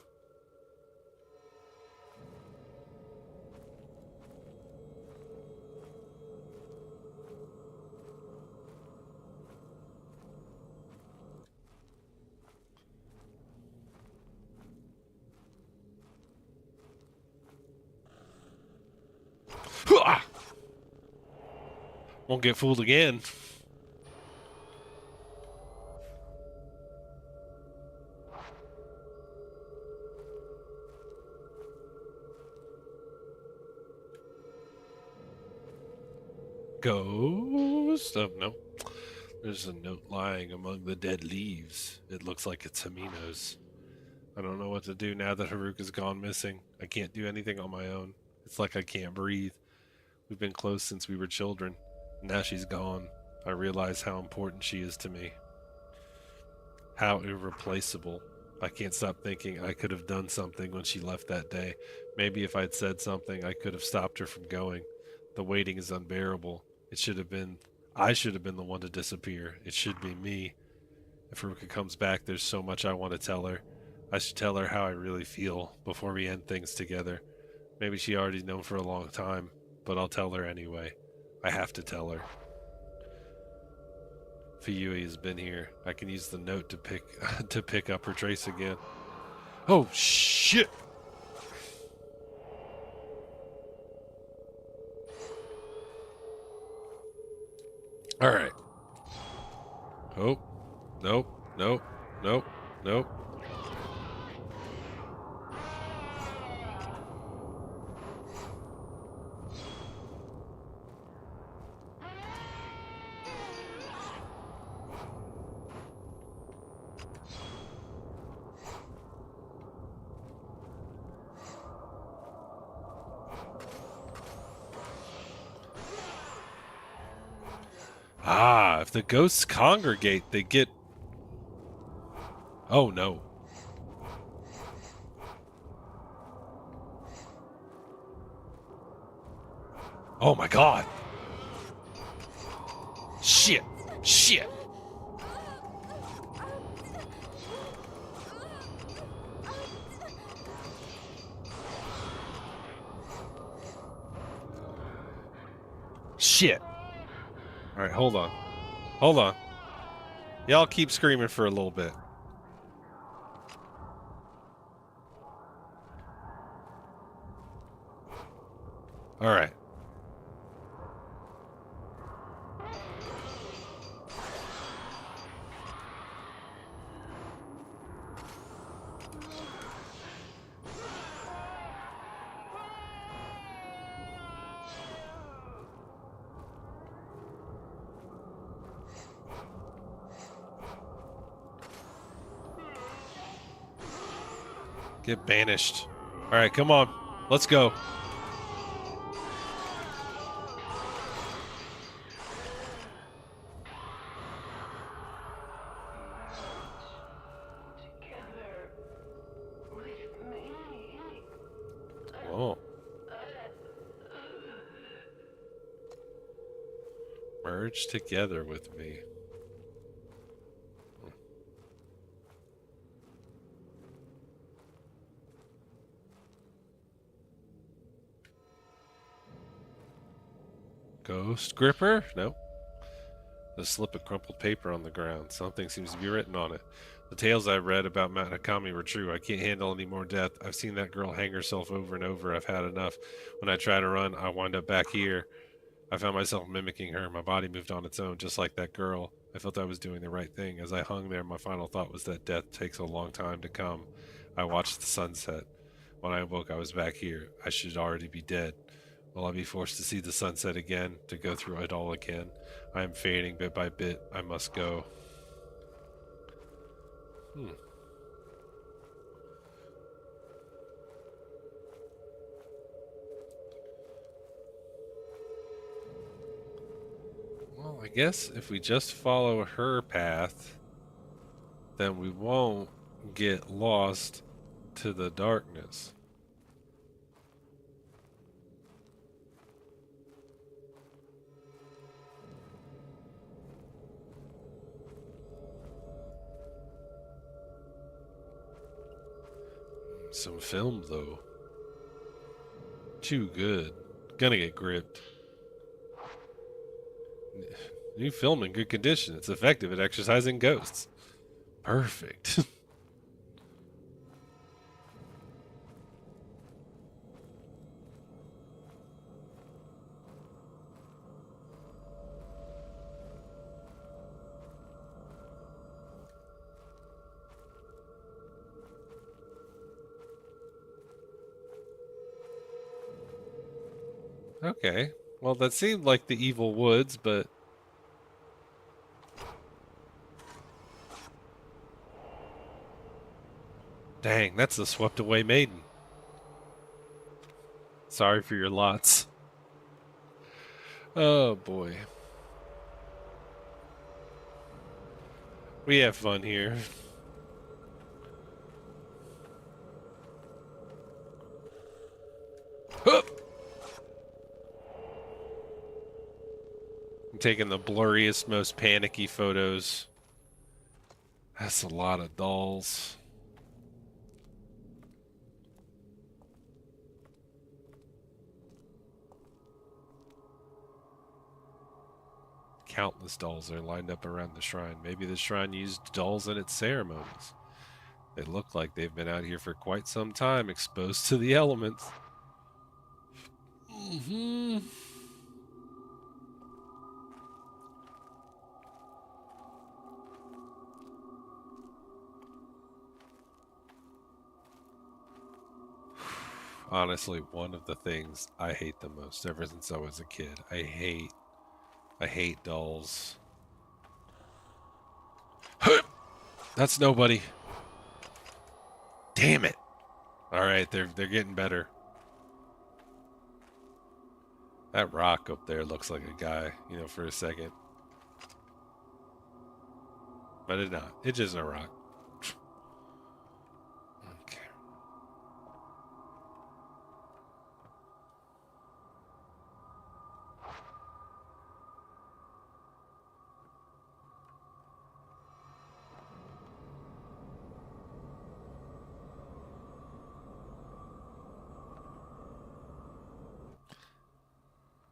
Won't get fooled again. Ghost? Oh, no. There's a note lying among the dead leaves. It looks like it's Hamino's. I don't know what to do now that Haruka's gone missing. I can't do anything on my own. It's like I can't breathe. We've been close since we were children. Now she's gone. I realize how important she is to me. How irreplaceable. I can't stop thinking I could have done something when she left that day. Maybe if I'd said something, I could have stopped her from going. The waiting is unbearable. I should have been the one to disappear. It should be me. If Haruka comes back, there's so much I want to tell her. I should tell her how I really feel before we end things together. Maybe she already known for a long time, but I'll tell her anyway. I have to tell her. Fuyui has been here. I can use the note to pick up her trace again. Oh shit! All right. Oh, nope, nope, nope, nope. Ah, if the ghosts congregate, they get... Oh, no. Oh, my God. Shit. Shit. Shit. All right, hold on. Hold on. Y'all keep screaming for a little bit. All right. Get banished. All right, come on. Let's go. Whoa. Merge together with me. Ghost gripper? No. A slip of crumpled paper on the ground. Something seems to be written on it. The tales I read about Mount Hakami were true. I can't handle any more death. I've seen that girl hang herself over and over. I've had enough. When I try to run, I wind up back here. I found myself mimicking her. My body moved on its own, just like that girl. I felt I was doing the right thing. As I hung there, my final thought was that death takes a long time to come. I watched the sunset. When I awoke, I was back here. I should already be dead. Will I be forced to see the sunset again, to go through it all again? I am fading bit by bit. I must go. Well, I guess if we just follow her path, then we won't get lost to the darkness. Some film, though. Too good. Gonna get gripped. New film in good condition. It's effective at exercising ghosts. Perfect. Okay. Well, that seemed like the evil woods, but... Dang, that's the swept away maiden. Sorry for your lots. Oh, boy. We have fun here. Hup! I'm taking the blurriest, most panicky photos. That's a lot of dolls. Countless dolls are lined up around the shrine. Maybe the shrine used dolls in its ceremonies. They look like they've been out here for quite some time, exposed to the elements. Honestly, one of the things I hate the most ever since I was a kid. I hate dolls. That's nobody. Damn it. All right, they're getting better. That rock up there looks like a guy, for a second. But it's not. It's just a rock. Okay.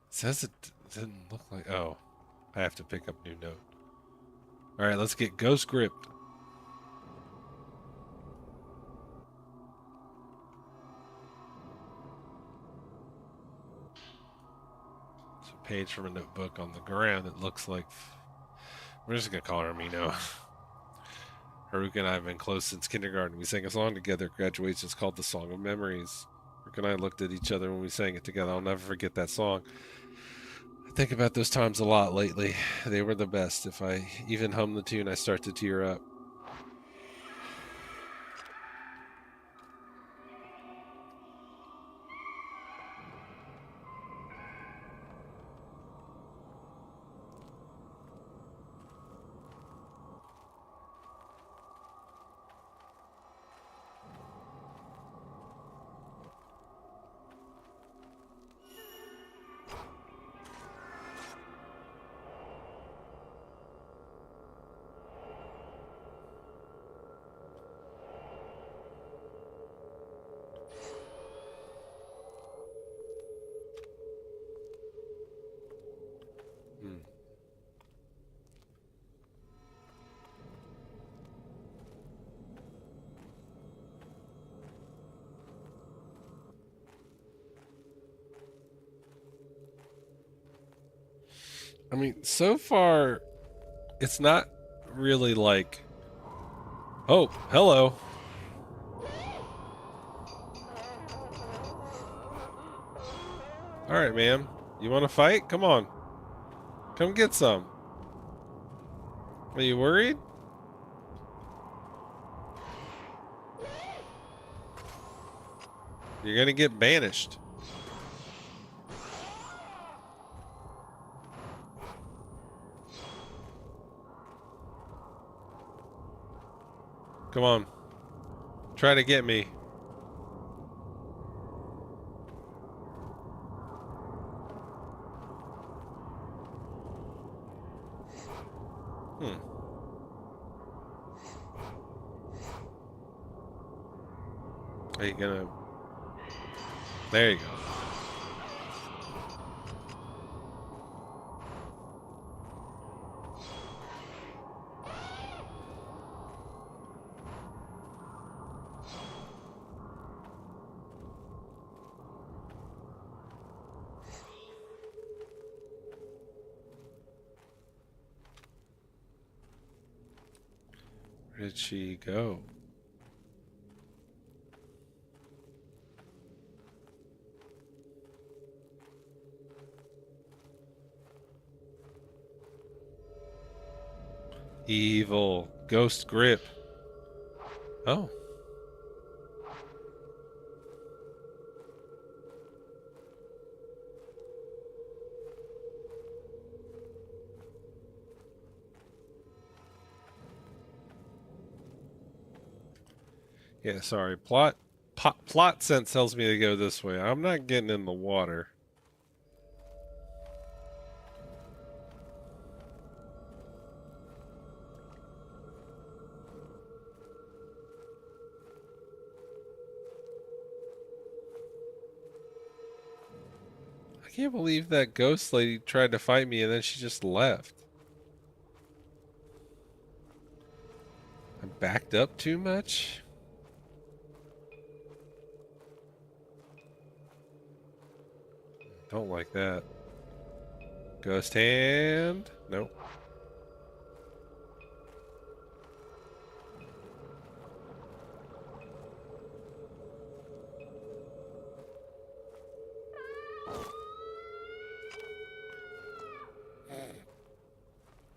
Says it didn't look like... Oh, I have to pick up new note. All right, let's get ghost gripped. It's a page from a notebook on the ground. It looks like... We're just going to call her Mino. Haruka and I have been close since kindergarten. We sang a song together at graduation. It's called The Song of Memories. Haruka and I looked at each other when we sang it together. I'll never forget that song. I think about those times a lot lately. They were the best. If I even hum the tune, I start to tear up. I mean, so far, it's not really like... Oh, hello. All right, ma'am. You want to fight? Come on. Come get some. Are you worried? You're going to get banished. Come on. Try to get me. Are you gonna... There you go. Where did she go? Evil. Ghost grip. Oh. Yeah, sorry. Plot sense tells me to go this way. I'm not getting in the water. I can't believe that ghost lady tried to fight me and then she just left. I backed up too much? Don't like that. Ghost hand. Nope.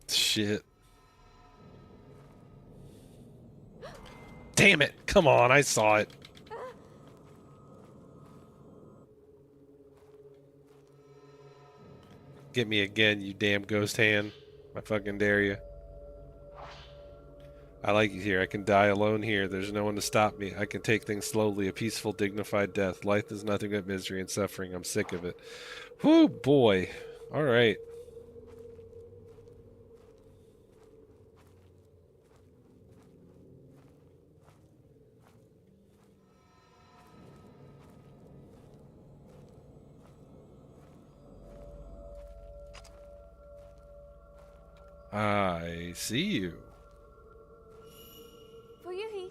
Shit. Damn it. Come on, I saw it. Get me again, you damn ghost hand. I fucking dare you. I like it here. I can die alone here. There's no one to stop me. I can take things slowly, a peaceful, dignified death. Life is nothing but misery and suffering. I'm sick of it. Whoo, boy. All right. I see you. Fuyuhi!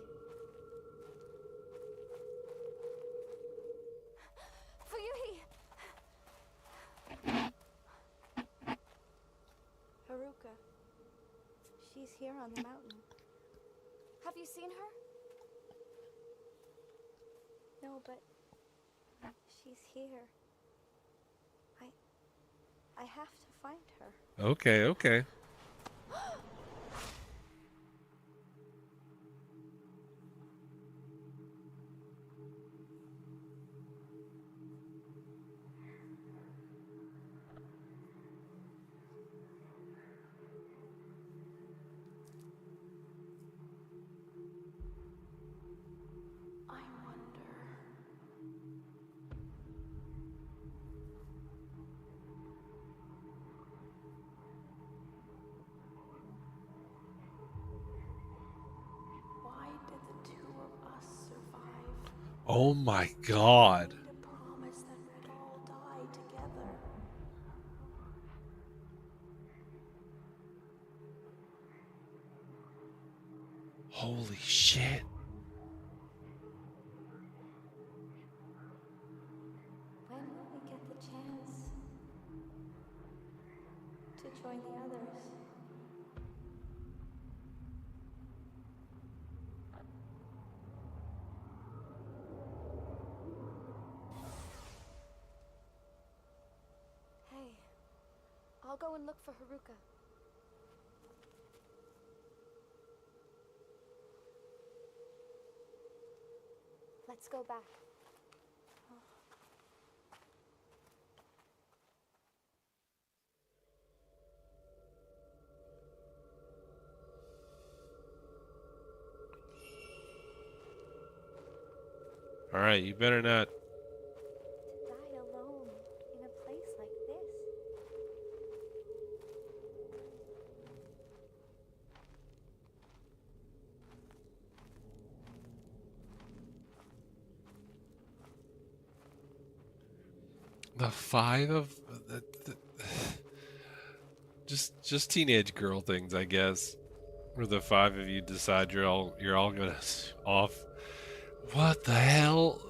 Fuyuhi! Haruka. She's here on the mountain. Have you seen her? No, but she's here. I have to find her. Okay, okay. I wonder. Why did the two of us survive? Oh my god. We made a promise that we'd all die together. Holy shit. When will we get the chance to join the others? Hey, I'll go and look for Haruka. Let's go back. All right, you better not. Die alone in a place like this. The five of the, just teenage girl things, I guess. Where the five of you decide you're all gonna off. What the hell?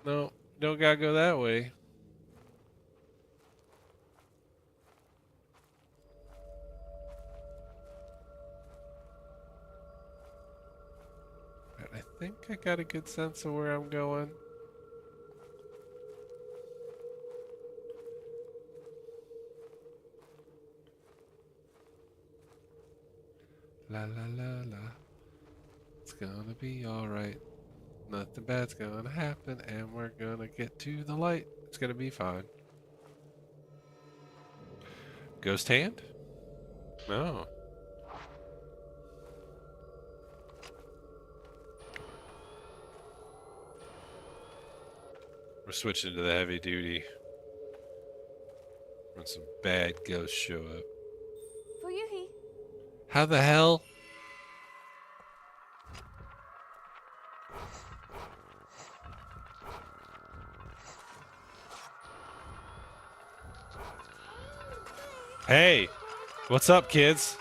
No, don't gotta go that way. I think I got a good sense of where I'm going. La la la la. It's gonna be alright. Nothing bad's gonna happen, and we're gonna get to the light. It's gonna be fine. Ghost hand? No. We're switching to the heavy duty when some bad ghosts show up. Fuyuhi. How the hell? Hey, what's up, kids?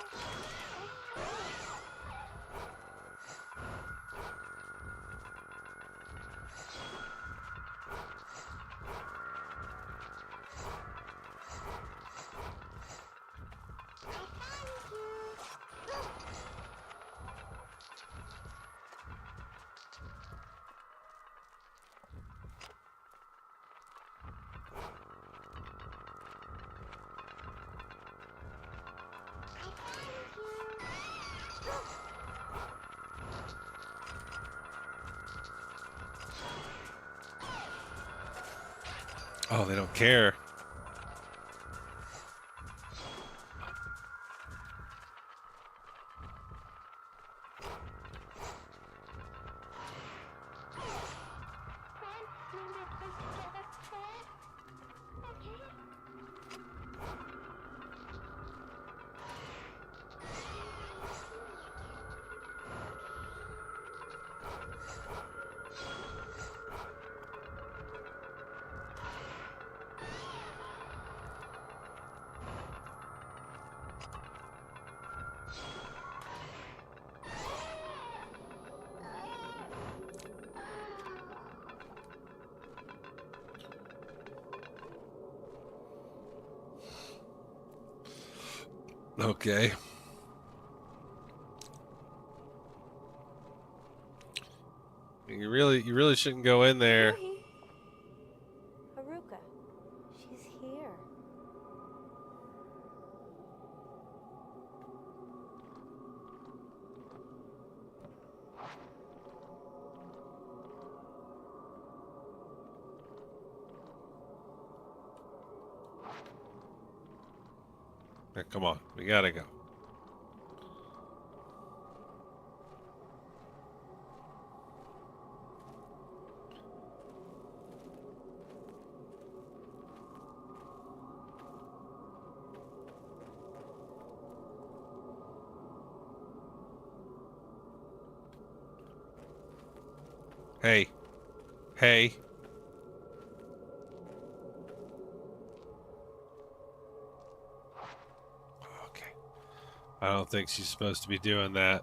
Oh, they don't care. Okay. You really shouldn't go in there. Fuyuhi. Haruka. She's here. Come on, we gotta go. Hey. Hey. Okay. I don't think she's supposed to be doing that.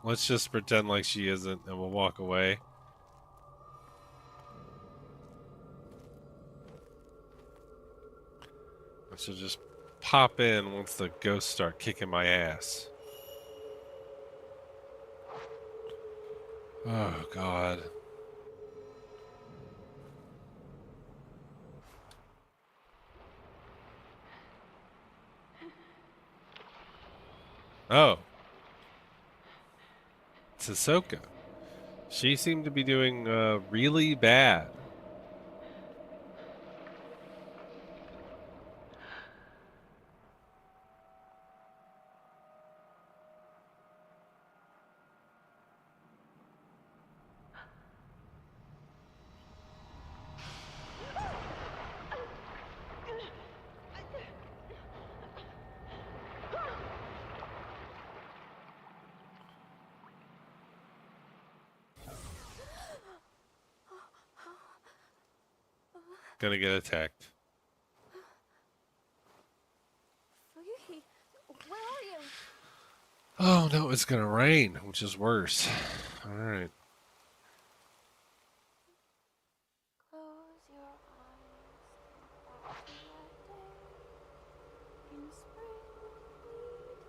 Let's just pretend like she isn't and we'll walk away. I should just pop in once the ghosts start kicking my ass. Oh, God. Oh. It's Ahsoka. She seemed to be doing really bad. gonna get attacked. Fuyuhi, where are you? Oh no, it's gonna rain, which is worse. Alright. Close your eyes, think back to that day. In spring we meet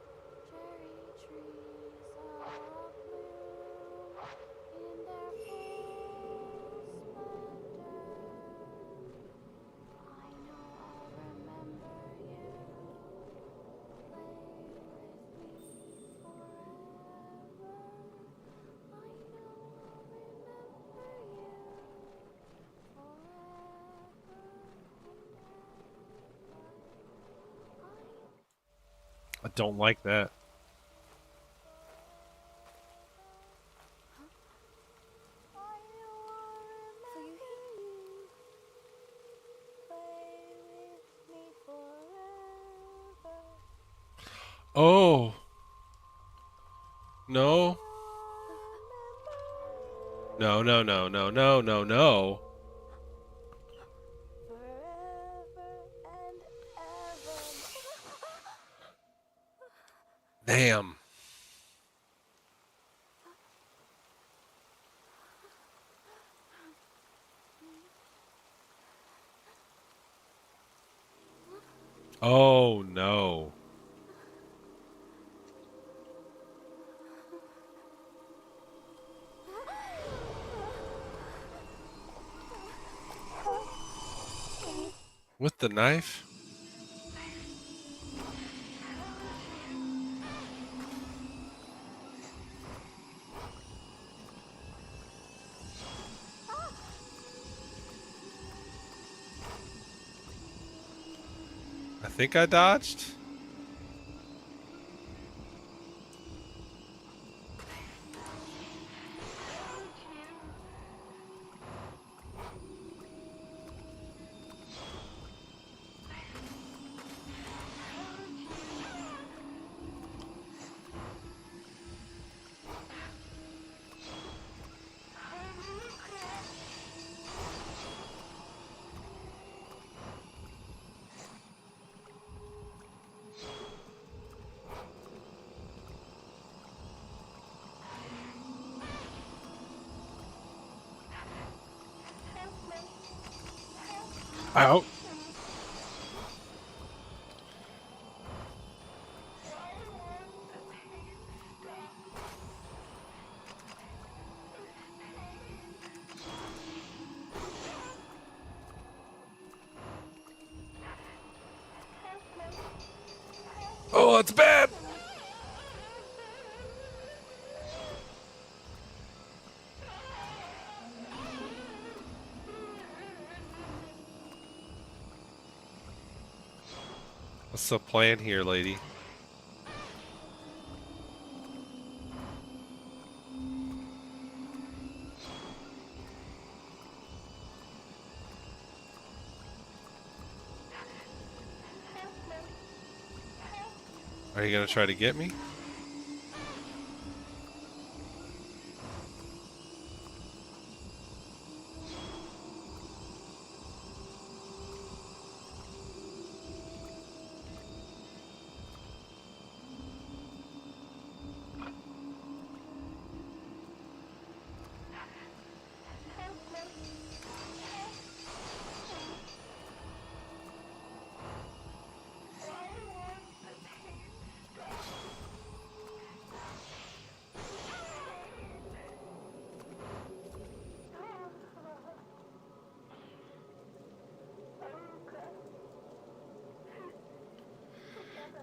the day. Cherry trees are abloom in their full splendor. I know I'll remember you. Play with me forever. I know I'll remember you forever and ever. I don't like that. I know I'll remember you. Play with me forever. Oh no. I know I'll remember No, no, no, no, no, no, no. forever and ever. Damn. Oh no. With the knife? I think I dodged. Out. Oh, it's bad. What's the plan here, lady? Are you gonna try to get me?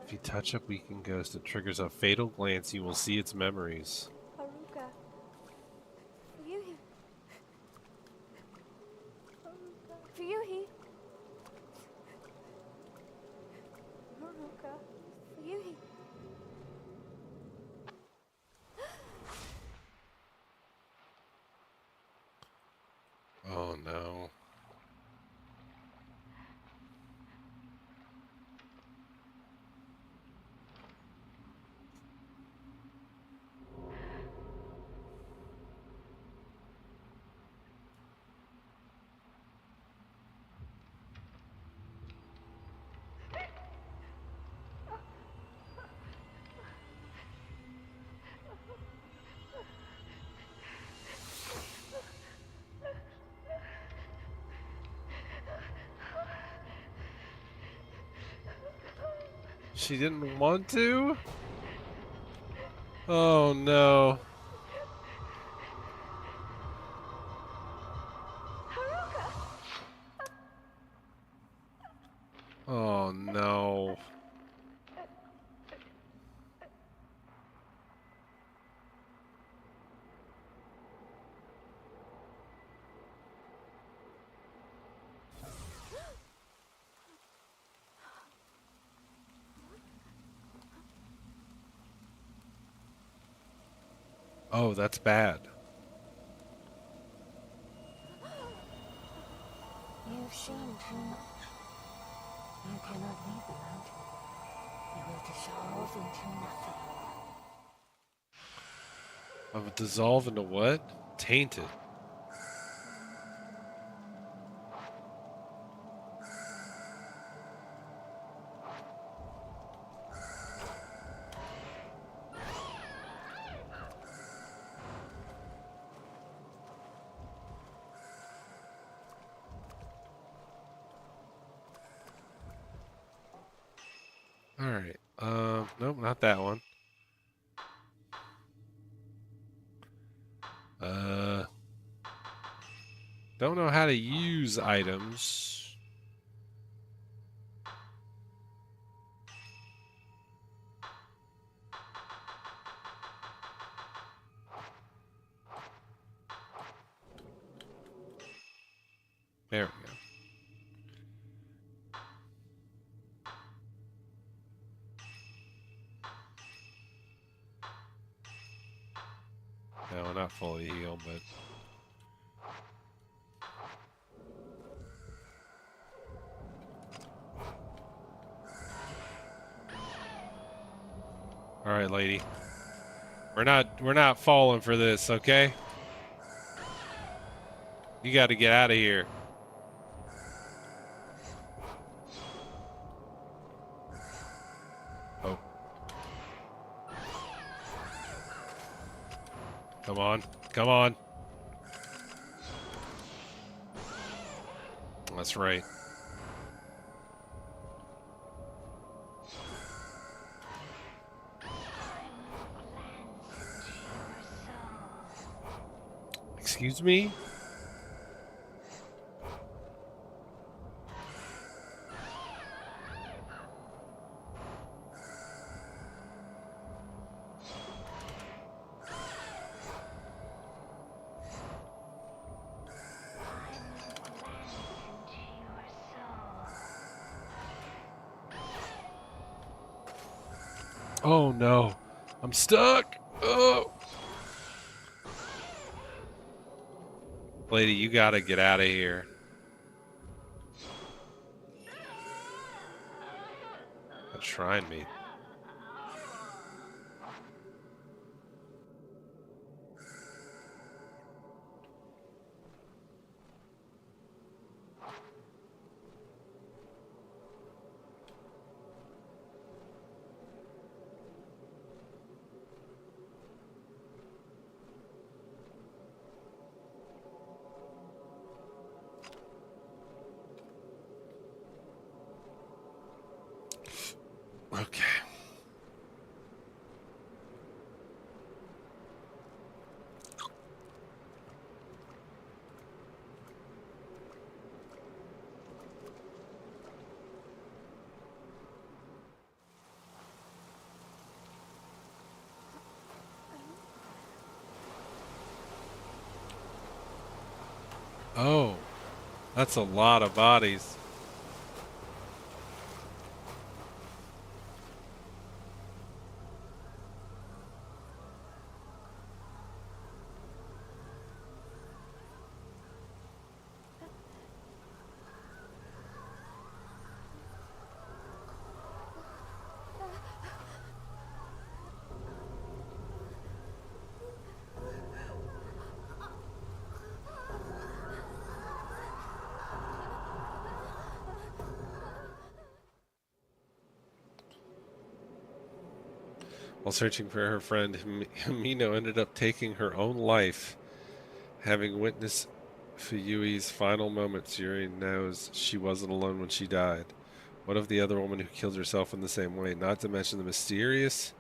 If you touch a weakened ghost, it triggers a fatal glance. You will see its memories. Haruka. Fuyuhi. Fuyuhi. Haruka. Fuyuhi. Oh no. She didn't want to? Oh no. Oh no. Oh, that's bad. You've seen too much. You cannot leave the mountain. You will dissolve into nothing. I would dissolve into what? Tainted. Alright. Nope, not that one. Don't know how to use items. There we go. No, not fully healed, but... Alright, lady. We're not falling for this, okay? You gotta get out of here. Oh. Come on. Come on. That's right. Excuse me? Oh no. I'm stuck. Oh. Lady, you gotta get out of here. That shrine me. Okay. Oh, that's a lot of bodies. While searching for her friend, Himino ended up taking her own life. Having witnessed Fuyui's final moments, Yuri knows she wasn't alone when she died. What of the other woman who killed herself in the same way? Not to mention the mysterious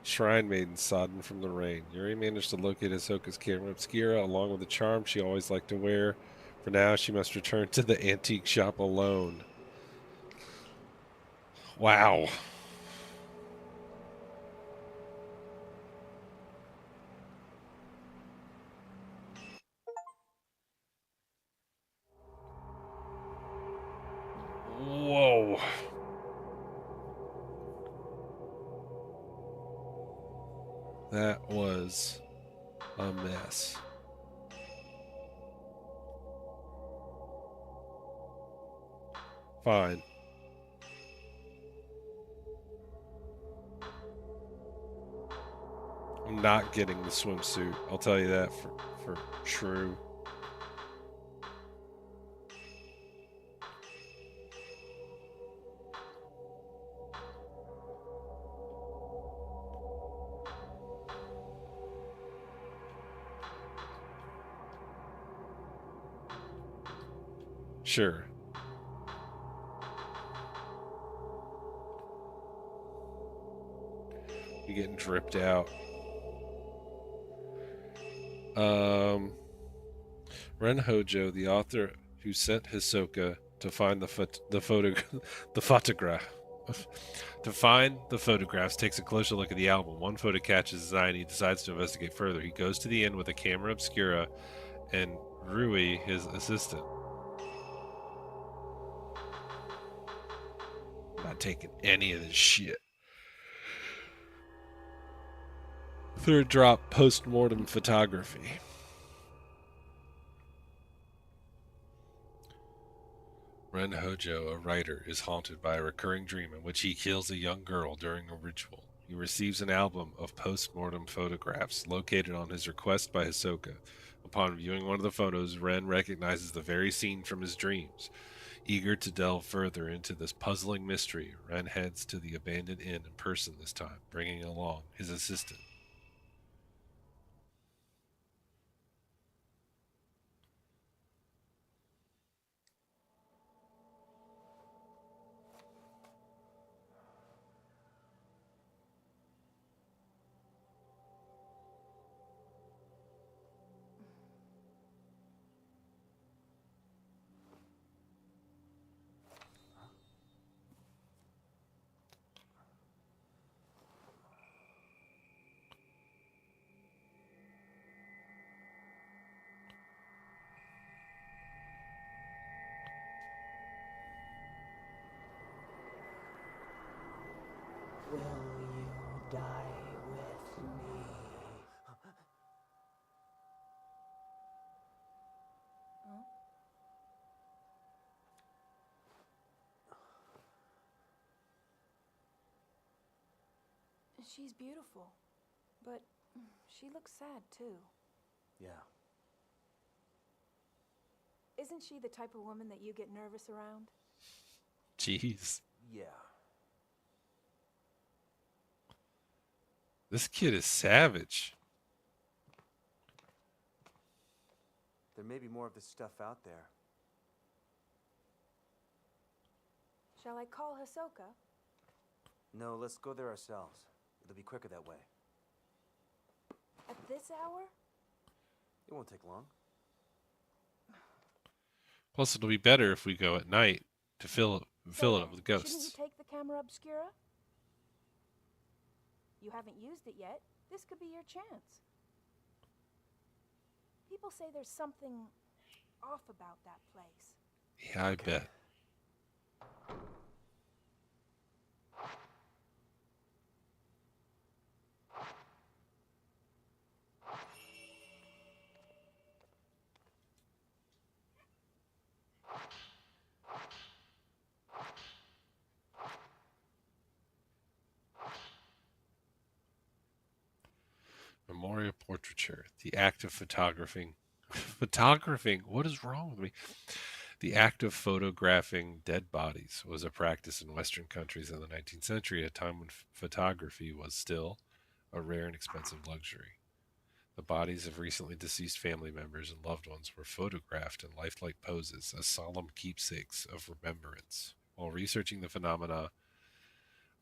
shrine maiden sodden from the rain. Yuri managed to locate Ahsoka's camera obscura along with the charm she always liked to wear. For now, she must return to the antique shop alone. Wow. Whoa. That was a mess. Fine. I'm not getting the swimsuit. I'll tell you that for true. Sure. You're getting dripped out. Ren Hojo, the author who sent Hisoka to find the photograph. To find the photographs, takes a closer look at the album. One photo catches his eye and he decides to investigate further. He goes to the inn with a camera obscura and Rui, his assistant. I'm not taking any of this shit. Third drop, post-mortem photography. Ren Hojo, a writer, is haunted by a recurring dream in which he kills a young girl during a ritual. He receives an album of post-mortem photographs located on his request by Hisoka. Upon viewing one of the photos, Ren recognizes the very scene from his dreams. Eager to delve further into this puzzling mystery, Ren heads to the abandoned inn in person this time, bringing along his assistant. Will you die with me? She's beautiful, but she looks sad too. Yeah. Isn't she the type of woman that you get nervous around? Jeez. Yeah. This kid is savage. There may be more of this stuff out there. Shall I call Hisoka? No, let's go there ourselves. It'll be quicker that way. At this hour? It won't take long. Plus, it'll be better if we go at night to fill it up with Shouldn't you ghosts. take the camera obscura? You haven't used it yet. This could be your chance. People say there's something off about that place. Yeah, I bet. Memorial portraiture, the act of photographing. Photographing? What is wrong with me? The act of photographing dead bodies was a practice in Western countries in the 19th century, at a time when photography was still a rare and expensive luxury. The bodies of recently deceased family members and loved ones were photographed in lifelike poses as solemn keepsakes of remembrance. While researching the phenomena,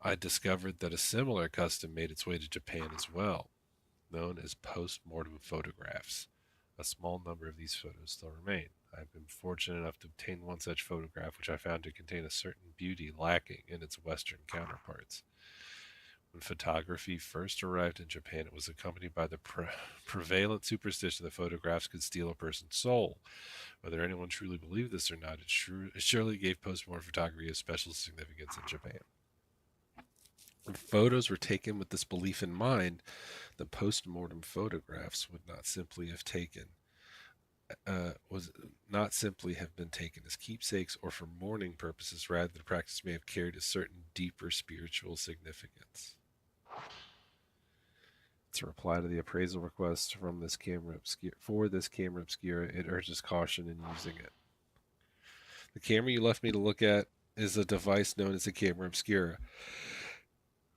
I discovered that a similar custom made its way to Japan as well, known as post-mortem photographs. A small number of these photos still remain. I've been fortunate enough to obtain one such photograph, which I found to contain a certain beauty lacking in its Western counterparts. When photography first arrived in Japan, it was accompanied by the prevalent superstition that photographs could steal a person's soul. Whether anyone truly believed this or not, it surely gave post-mortem photography a special significance in Japan. If photos were taken with this belief in mind, the post-mortem photographs would not simply have been taken as keepsakes or for mourning purposes. Rather, the practice may have carried a certain deeper spiritual significance. It's a reply to the appraisal request from this camera obscura. It urges caution in using it. The camera you left me to look at is a device known as a camera obscura.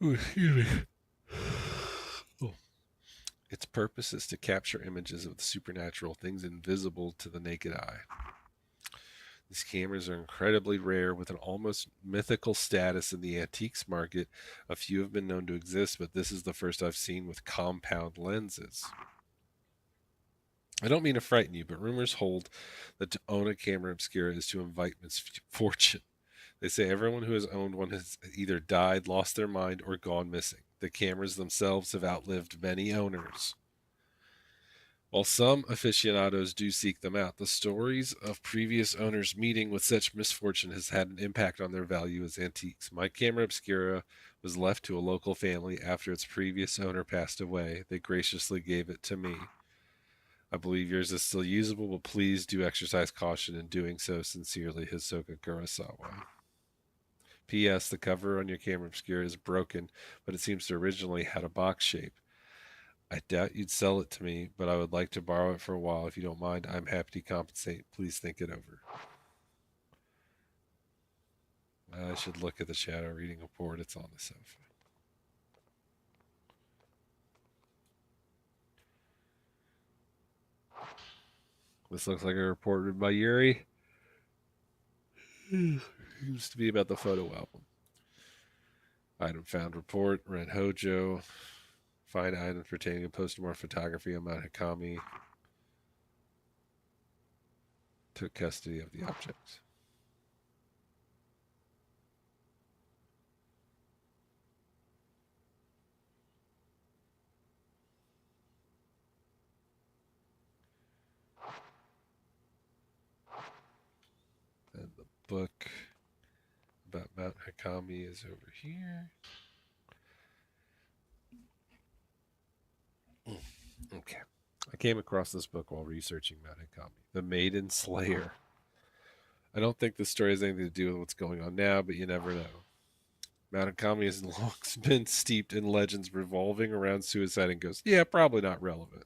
Ooh, excuse me. Oh. Its purpose is to capture images of the supernatural, things invisible to the naked eye. These cameras are incredibly rare, with an almost mythical status in the antiques market. A few have been known to exist, but this is the first I've seen with compound lenses. I don't mean to frighten you, but rumors hold that to own a camera obscura is to invite misfortune. They say everyone who has owned one has either died, lost their mind, or gone missing. The cameras themselves have outlived many owners. While some aficionados do seek them out, the stories of previous owners meeting with such misfortune has had an impact on their value as antiques. My camera obscura was left to a local family after its previous owner passed away. They graciously gave it to me. I believe yours is still usable, but please do exercise caution in doing so. Sincerely, Hisoka Kurosawa. P.S. The cover on your camera obscura is broken, but it seems to originally had a box shape. I doubt you'd sell it to me, but I would like to borrow it for a while. If you don't mind, I'm happy to compensate. Please think it over. I should look at the shadow reading report. It's on the sofa. This looks like a report written by Yuri. Seems to be about the photo album. Item found report. Rent Hojo. Find items pertaining to post-mortem photography on Mount Hikami. Took custody of the objects. And the book about Mount Hikami is over here. Okay. I came across this book while researching Mount Hikami, The Maiden Slayer. I don't think this story has anything to do with what's going on now, but you never know. Mount Hikami has long been steeped in legends revolving around suicide and ghosts. Yeah, probably not relevant.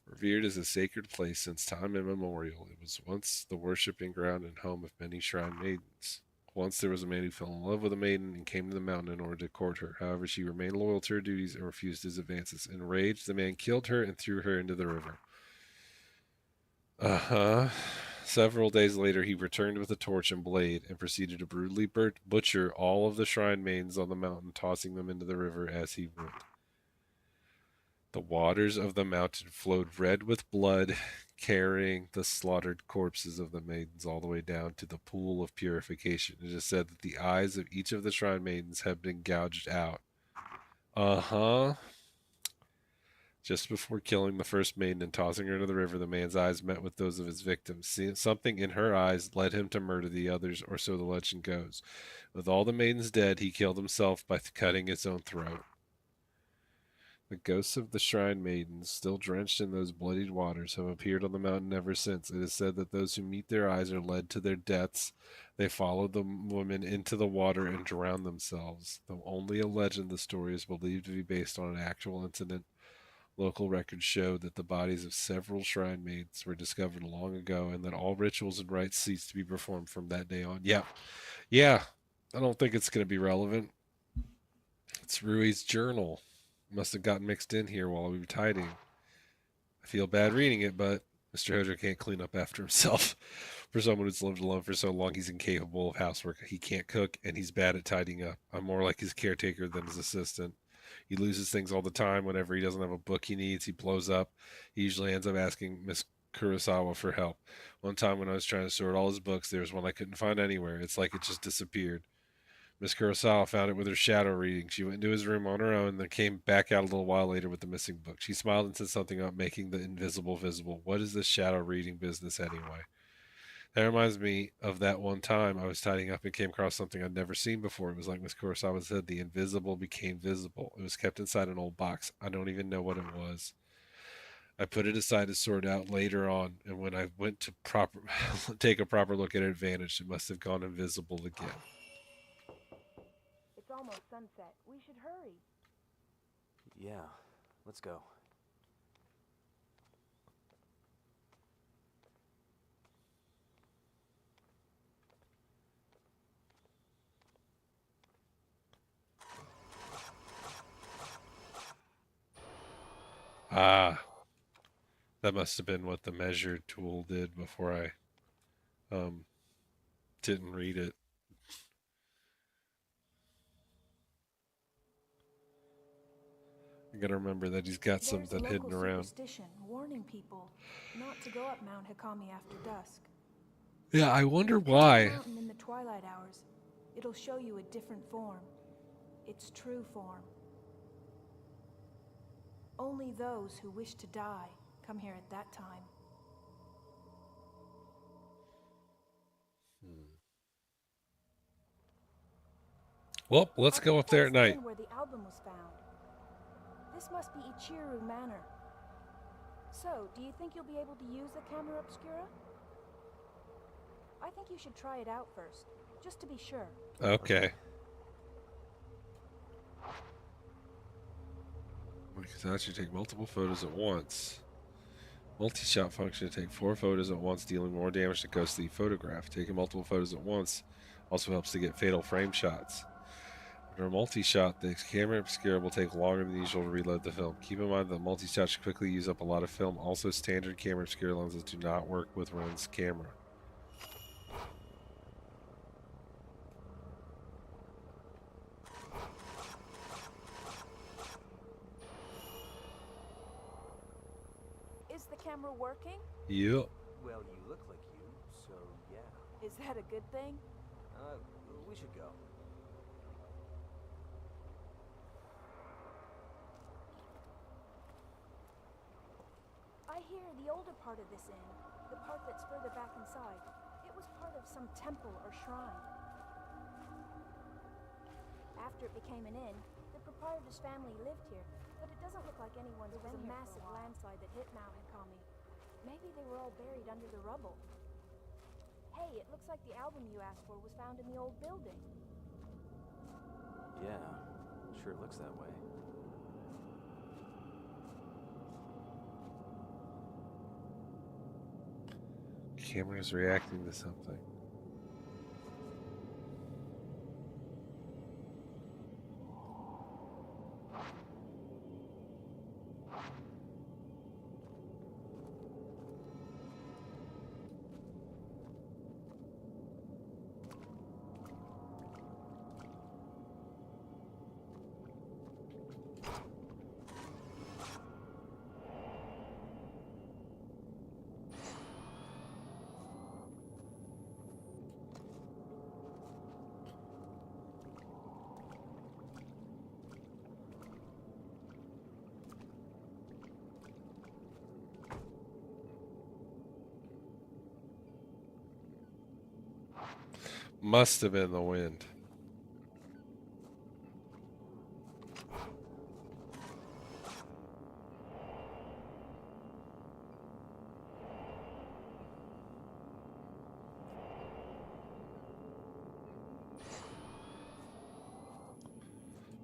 Revered as a sacred place since time immemorial, it was once the worshipping ground and home of many shrine maidens. Once there was a man who fell in love with a maiden and came to the mountain in order to court her. However, she remained loyal to her duties and refused his advances. Enraged, the man killed her and threw her into the river. Several days later, he returned with a torch and blade and proceeded to brutally butcher all of the shrine maidens on the mountain, tossing them into the river as he would. The waters of the mountain flowed red with blood, carrying the slaughtered corpses of the maidens all the way down to the pool of purification. It is said that the eyes of each of the shrine maidens have been gouged out. Just before killing the first maiden and tossing her into the river, the man's eyes met with those of his victims. Something in her eyes led him to murder the others, or so the legend goes. With all the maidens dead, he killed himself by cutting his own throat. The ghosts of the shrine maidens, still drenched in those bloodied waters, have appeared on the mountain ever since. It is said that those who meet their eyes are led to their deaths. They follow the women into the water and drown themselves. Though only a legend, the story is believed to be based on an actual incident. Local records show that the bodies of several shrine maidens were discovered long ago, and that all rituals and rites ceased to be performed from that day on. Yeah, I don't think it's going to be relevant. It's Rui's journal. Must have gotten mixed in here while we were tidying. I feel bad reading it, but Mr. Hojo can't clean up after himself. For someone who's lived alone for so long, he's incapable of housework. He can't cook, and he's bad at tidying up. I'm more like his caretaker than his assistant. He loses things all the time. Whenever he doesn't have a book he needs, he blows up. He usually ends up asking Miss Kurosawa for help. One time when I was trying to sort all his books, there was one I couldn't find anywhere. It's like it just disappeared. Miss Kurosawa found it with her shadow reading. She went into his room on her own, then came back out a little while later with the missing book. She smiled and said something about making the invisible visible. What is this shadow reading business anyway? That reminds me of that one time I was tidying up and came across something I'd never seen before. It was like Miss Kurosawa said, the invisible became visible. It was kept inside an old box. I don't even know what it was. I put it aside to sort out later on, and when I went to take a proper look at it, it vanished. It must have gone invisible again. It's almost sunset. We should hurry. Yeah, let's go. Ah, that must have been what the measure tool did before I didn't read it. I gotta remember that he's got There's something a hidden local around. superstition warning people not to go up Mount Hikami after dusk. Yeah, I wonder If you climb the why. mountain in the twilight hours, it'll show you a different form. Its true form. Only those who wish to die come here at that time. Well, let's I go think up there that's at the night. inn where the album was found. This must be Ichiru Manor. So, do you think you'll be able to use the camera obscura? I think you should try it out first, just to be sure. Okay. We can actually take multiple photos at once. Multi-shot function to take 4 photos at once, dealing more damage to ghostly photograph. Taking multiple photos at once also helps to get fatal frame shots. Under a multi-shot, the camera obscura will take longer than usual to reload the film. Keep in mind that multi-shot should quickly use up a lot of film. Also, standard camera obscura lenses do not work with Ren's camera. Is the camera working? Yep. Well, you look like you, so yeah. Is that a good thing? We should go. I hear the older part of this inn, the part that's further back inside, it was part of some temple or shrine. After it became an inn, the proprietor's family lived here, but it doesn't look like anyone's been here. There was a massive landslide that hit Mount Hikami. Maybe they were all buried under the rubble. Hey, it looks like the album you asked for was found in the old building. Yeah, sure looks that way. Camera's reacting to something. Must have been the wind.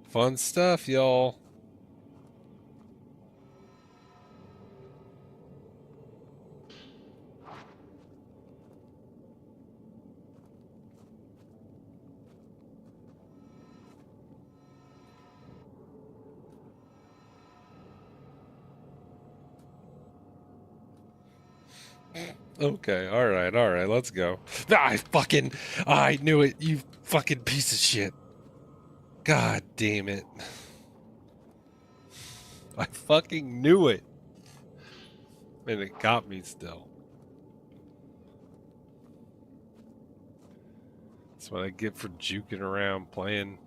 Fun stuff, y'all. Okay, alright, let's go. I knew it, you fucking piece of shit. God damn it. I fucking knew it. And it got me still. That's what I get for juking around playing.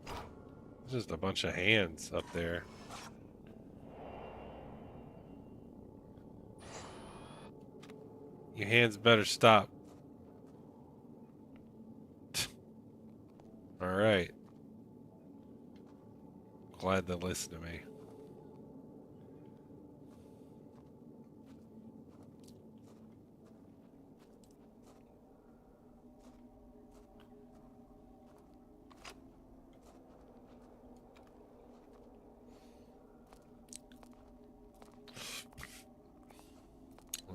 There's just a bunch of hands up there. Your hands better stop. Alright. Glad they listened to me.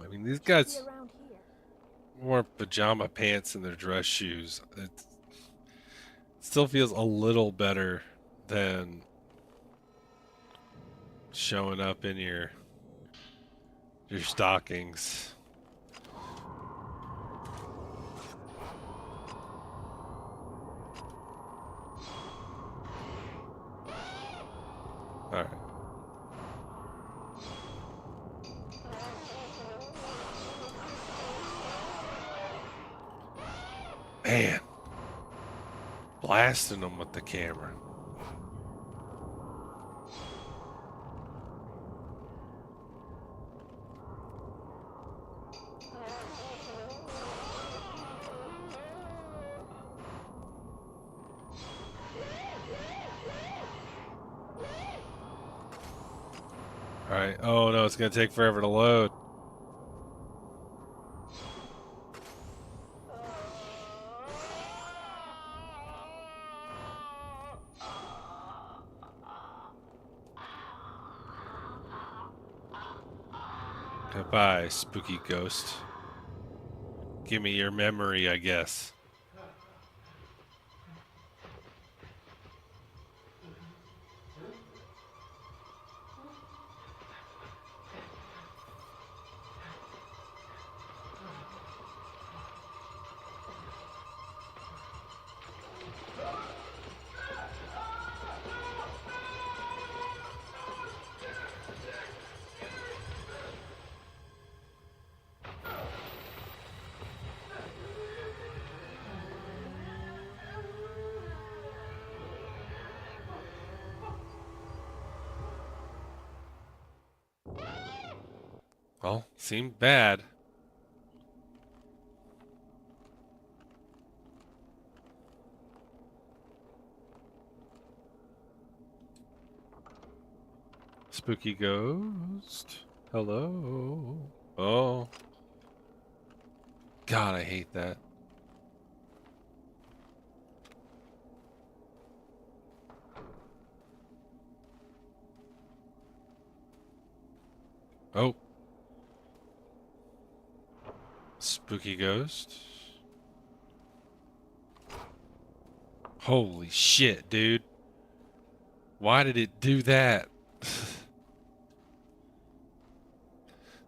I mean, these Should be guys around here. wore pajama pants and their dress shoes. It still feels a little better than showing up in your stockings. All right. Man, blasting them with the camera. All right. Oh no, it's gonna take forever to load. Goodbye, spooky ghost. Give me your memory, I guess. Well, seemed bad. Spooky ghost. Hello. Oh. God, I hate that. Oh. Spooky ghost. Holy shit, dude. Why did it do that?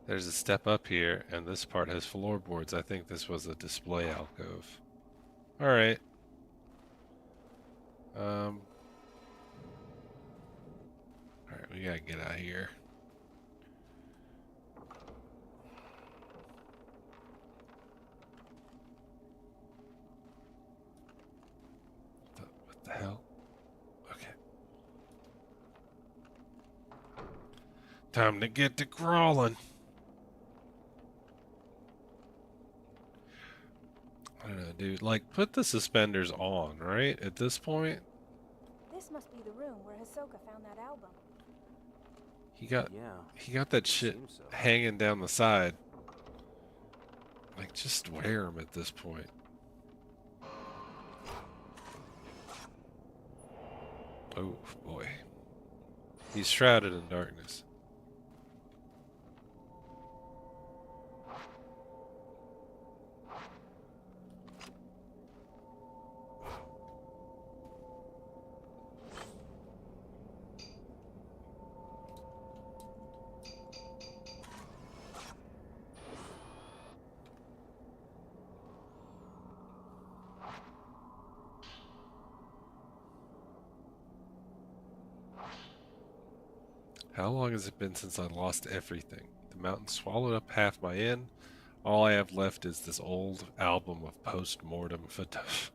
There's a step up here, and this part has floorboards. I think this was a display alcove. Alright. Alright, we gotta get out of here. What the hell? Okay. Time to get to crawling. I don't know, dude. Like, put the suspenders on, right? At this point, This must be the room where Hisoka found that album. he got that It shit seems so. hanging down the side. Like, just wear them at this point. Oh boy, he's shrouded in darkness. How long has it been since I lost everything? The mountain swallowed up half my inn. All I have left is this old album of post-mortem photos.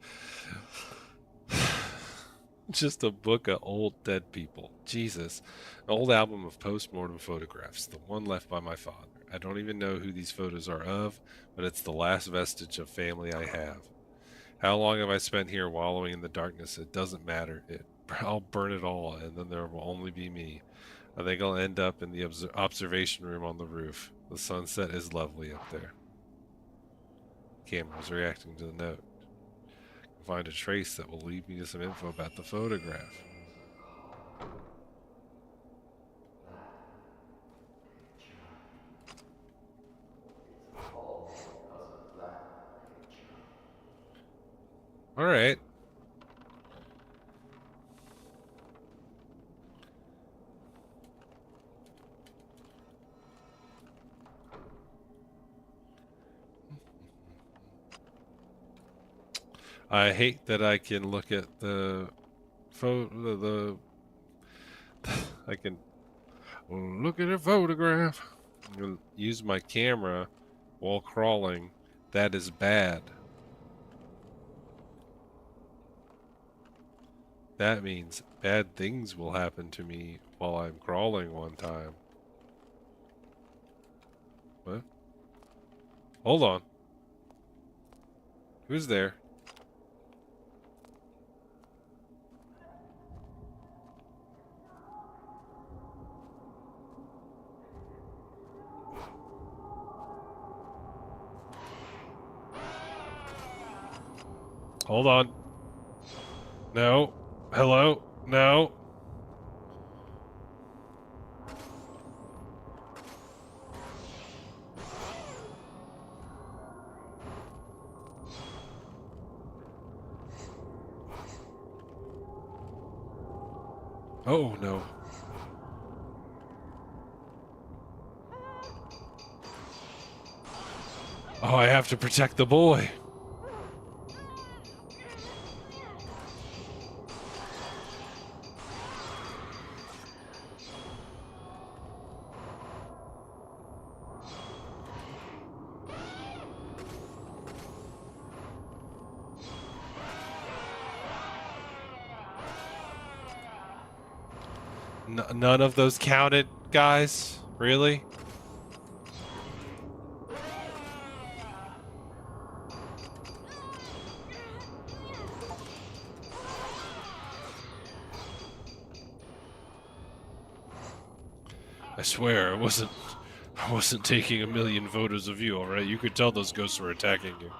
Just a book of old dead people. Jesus. An old album of post-mortem photographs. The one left by my father. I don't even know who these photos are of, but it's the last vestige of family I have. How long have I spent here wallowing in the darkness? It doesn't matter. I'll burn it all, and then there will only be me. I think I'll end up in the observation room on the roof. The sunset is lovely up there. Camera was reacting to the note. Find a trace that will lead me to some info about the photograph. All right. I hate that I can look at the photo. I can look at a photograph. Use my camera while crawling. That is bad. That means bad things will happen to me while I'm crawling one time. What? Hold on. Who's there? Hold on. No. Hello? No. Oh, no. Oh, I have to protect the boy. None of those counted, guys? Really? I swear, I wasn't taking a million photos of you, alright? You could tell those ghosts were attacking you.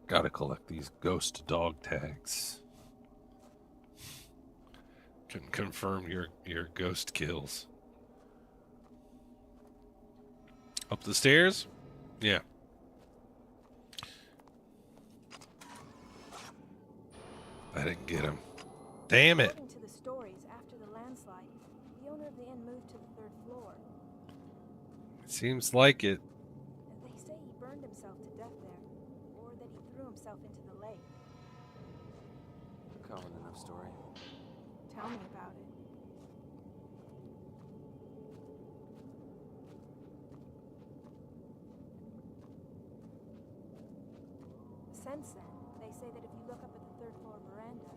Gotta collect these ghost dog tags. Can confirm your ghost kills. Up the stairs? Yeah. I didn't get him. Damn it! According to the stories, after the landslide, the owner of the inn moved to the 3rd floor. Seems like it. They say he burned himself to death there, or that he threw himself into the lake. Common enough story. Tell me about it. Since then, they say that if you look up at the 3rd floor veranda,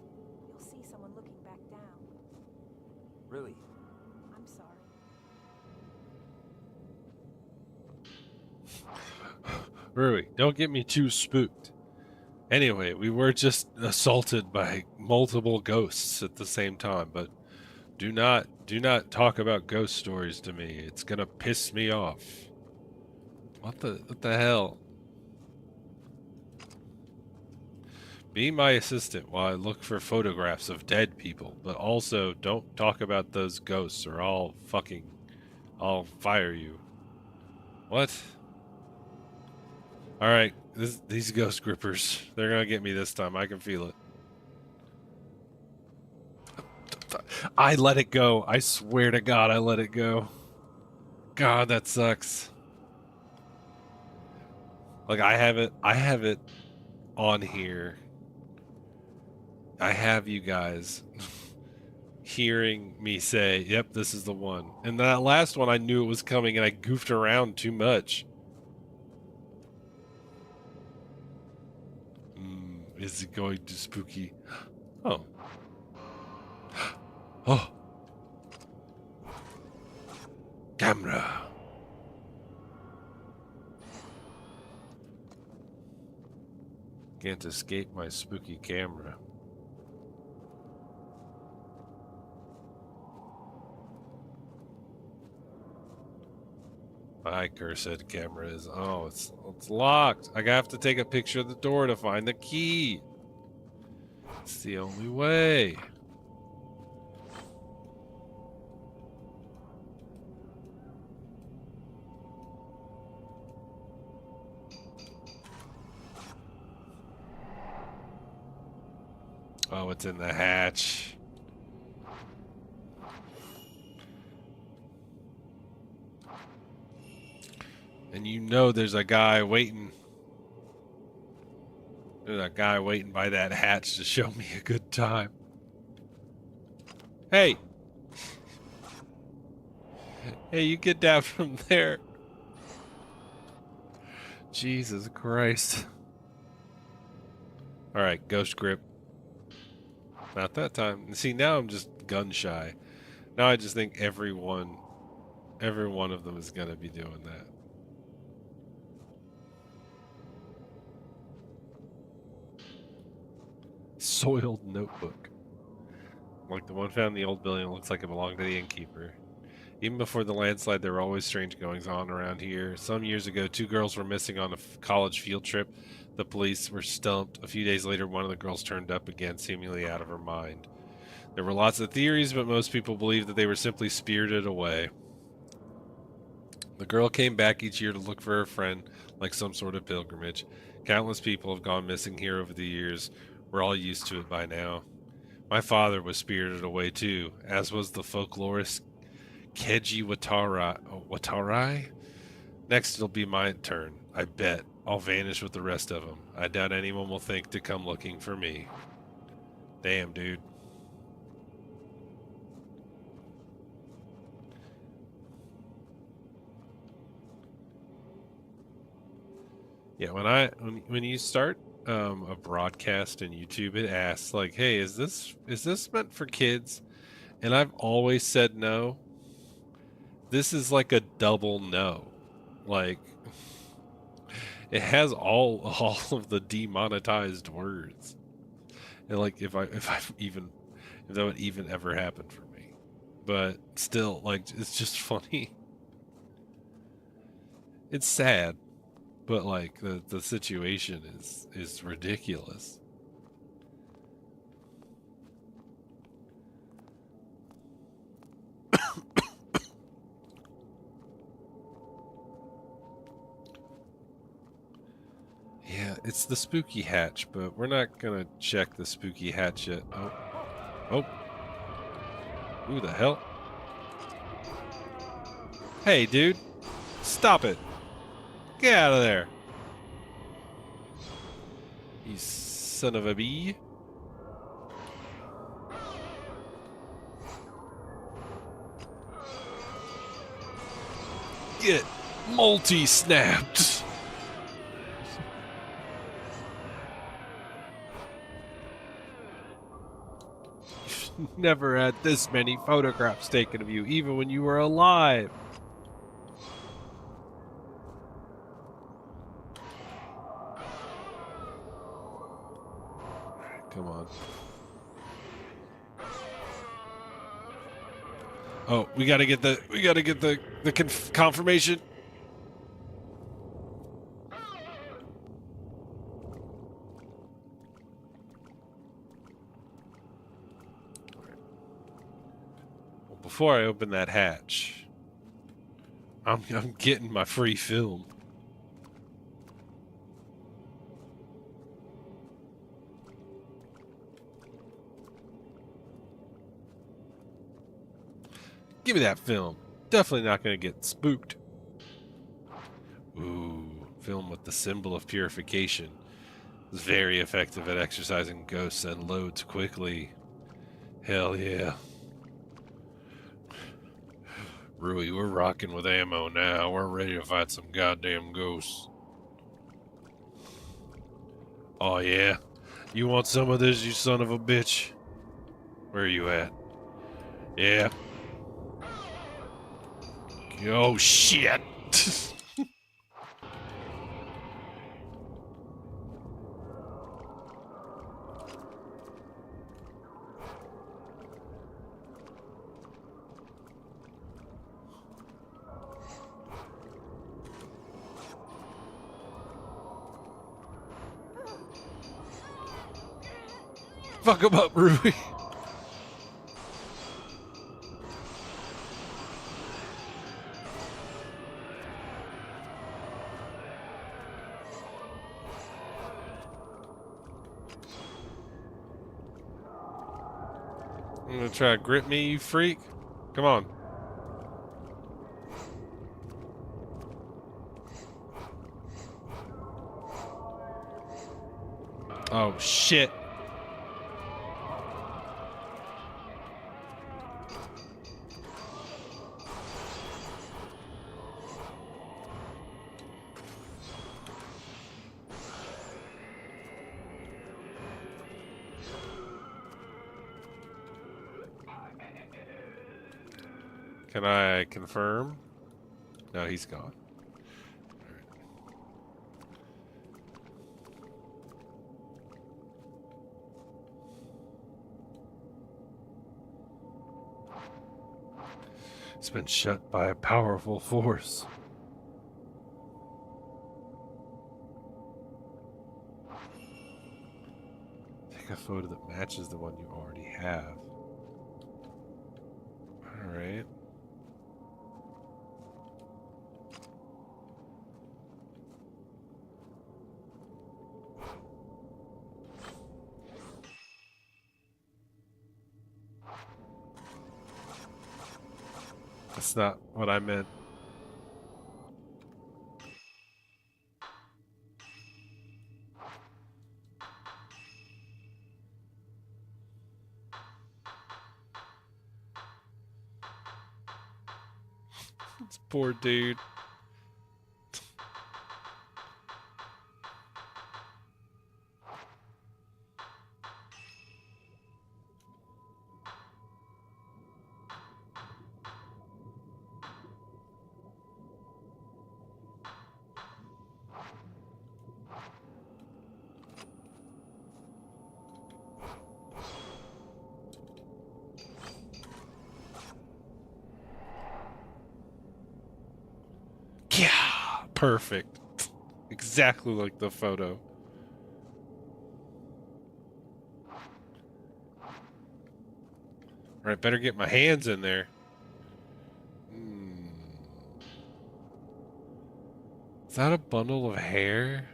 you'll see someone looking back down. Really? I'm sorry. Rui, don't get me too spooked. Anyway, we were just assaulted by multiple ghosts at the same time, but do not talk about ghost stories to me. It's gonna piss me off. What the hell? Be my assistant while I look for photographs of dead people, but also don't talk about those ghosts or I'll fire you. What? Alright, these ghost grippers, they're gonna get me this time. I can feel it. I let it go. I swear to God, I let it go. God, that sucks. Like I have it on here. I have you guys hearing me say, "Yep, this is the one." And that last one, I knew it was coming, and I goofed around too much. Is it going to spooky? Oh. Oh. Camera. Can't escape my spooky camera. My cursed camera is... Oh, it's locked. I have to take a picture of the door to find the key. It's the only way. Oh, it's in the hatch. And you know there's a guy waiting. There's a guy waiting by that hatch to show me a good time. Hey! Hey, you get down from there. Jesus Christ. Alright, ghost grip. Not that time. See, now I'm just gun shy. Now I just think every one of them is gonna be doing that. Soiled notebook. Like the one found in the old building, looks like it belonged to the innkeeper. Even before the landslide, there were always strange goings on around here. Some years ago, 2 girls were missing on a college field trip. The police were stumped. A few days later, one of the girls turned up again, seemingly out of her mind. There were lots of theories, but most people believed that they were simply spirited away. The girl came back each year to look for her friend, like some sort of pilgrimage. Countless people have gone missing here over the years. We're all used to it by now. My father was spirited away too, as was the folklorist Keji Watarai. Next it'll be my turn. I bet I'll vanish with the rest of them. I doubt anyone will think to come looking for me. Damn, dude. Yeah, when you start a broadcast in YouTube, it asks like, "Hey, is this meant for kids?" And I've always said no. This is like a double no. Like it has all of the demonetized words. And like if that would even ever happen for me. But still, like it's just funny. It's sad. But like the situation is ridiculous. Yeah, it's the spooky hatch, but we're not gonna check the spooky hatch yet. Oh. Who the hell? Hey, dude. Stop it. Get out of there. You son of a bee. Get multi-snapped. You've never had this many photographs taken of you, even when you were alive. Come on. Oh, we gotta get the confirmation. Well, before I open that hatch, I'm getting my free film. Give me that film. Definitely not going to get spooked. Ooh, film with the symbol of purification. It's very effective at exorcising ghosts and loads quickly. Hell yeah. Rui, we're rocking with ammo now. We're ready to fight some goddamn ghosts. Oh yeah? You want some of this, you son of a bitch? Where are you at? Yeah. Oh shit! Fuck him up, Ruby. I'm gonna try to grip me, you freak. Come on. Oh shit. Can I confirm? No, he's gone. It's been shut by a powerful force. Take a photo that matches the one you already have. Alright. That's not what I meant. This poor dude. Yeah, perfect. Exactly like the photo. Alright, better get my hands in there. Is that a bundle of hair?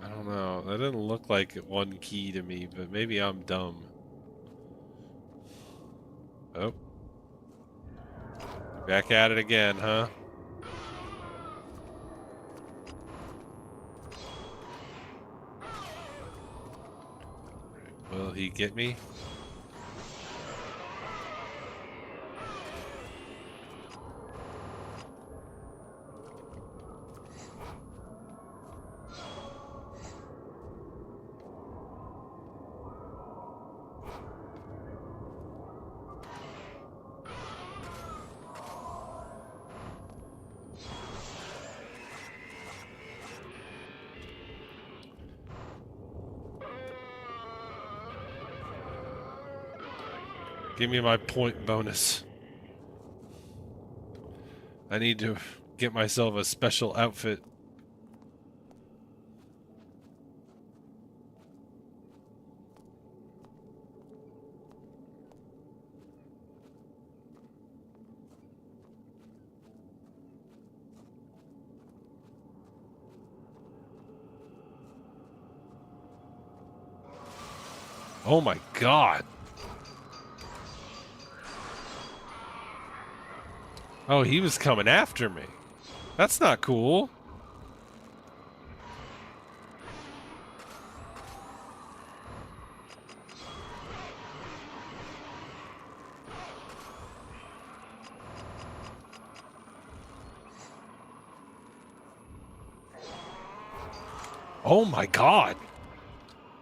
I don't know. That didn't look like one key to me, but maybe I'm dumb. Oh. Back at it again, huh? Will he get me? Give me my point bonus. I need to get myself a special outfit. Oh my god. Oh, he was coming after me. That's not cool. Oh my god.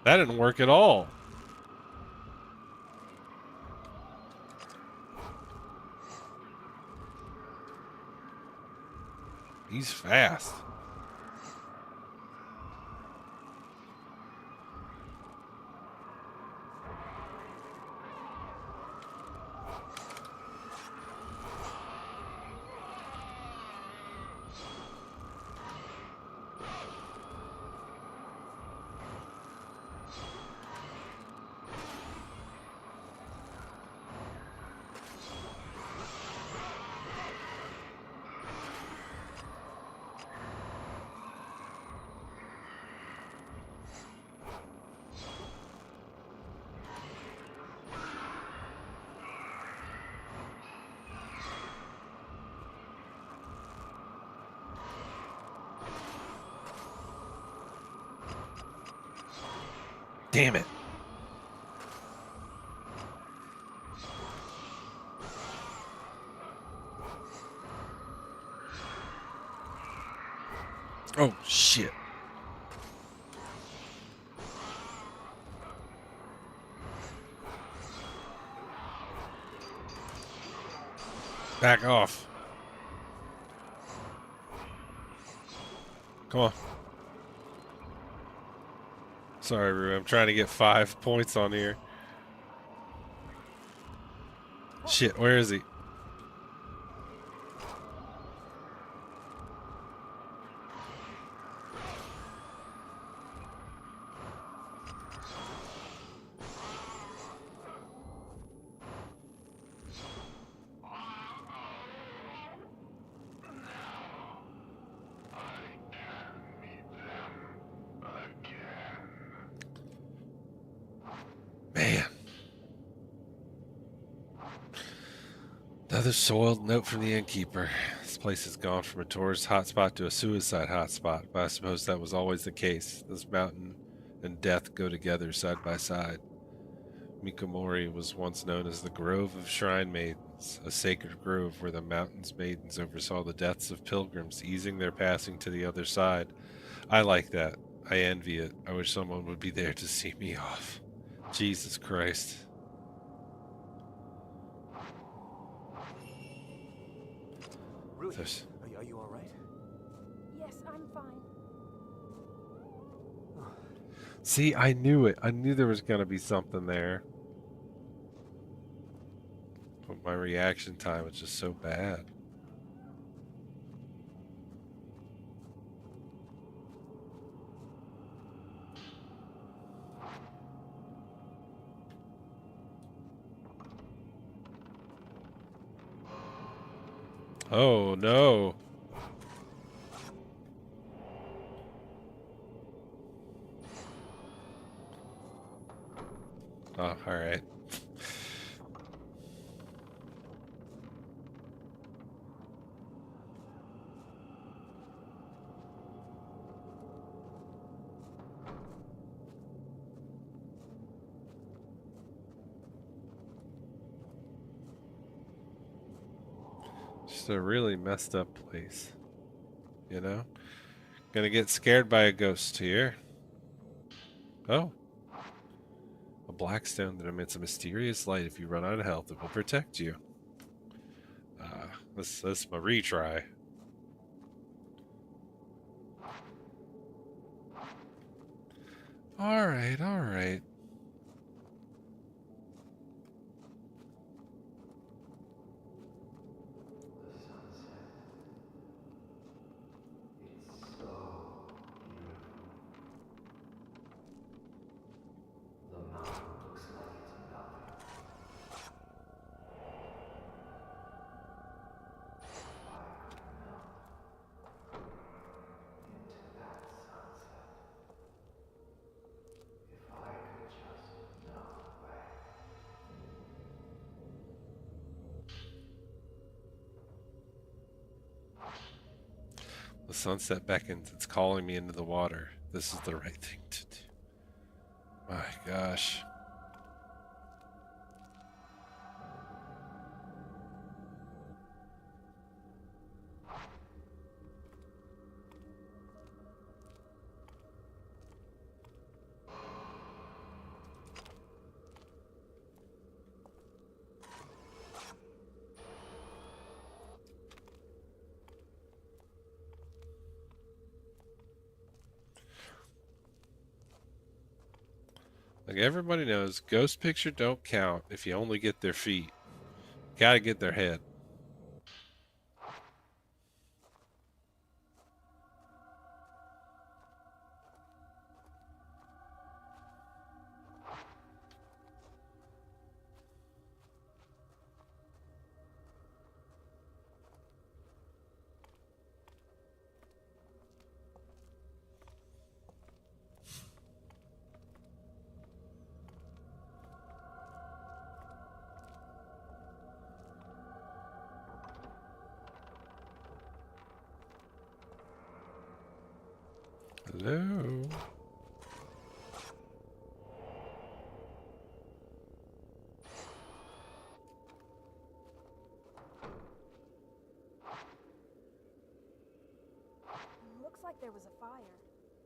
That didn't work at all. He's fast. Damn it. Oh, shit. Back off. Come on. Sorry, Rue. I'm trying to get 5 points on here. Shit, where is he? Man. Another soiled note from the innkeeper. This place has gone from a tourist hotspot to a suicide hotspot, but I suppose that was always the case. This mountain and death go together side by side. Mikomori was once known as the Grove of Shrine Maidens, a sacred grove where the mountain's maidens oversaw the deaths of pilgrims, easing their passing to the other side. I like that. I envy it. I wish someone would be there to see me off. Jesus Christ. Ruth, There's- are you all right? Yes, I'm fine. See, I knew it. I knew there was going to be something there. But my reaction time was just so bad. Oh, no. Oh, all right. Just a really messed up place. You know? Gonna get scared by a ghost here. Oh. A black stone that emits a mysterious light. If you run out of health, it will protect you. This is my retry. Alright, alright. The sunset beckons. It's calling me into the water. This is the right thing to do. My gosh. Like everybody knows, ghost picture don't count if you only get their feet. Gotta get their head. Hello. Looks like there was a fire.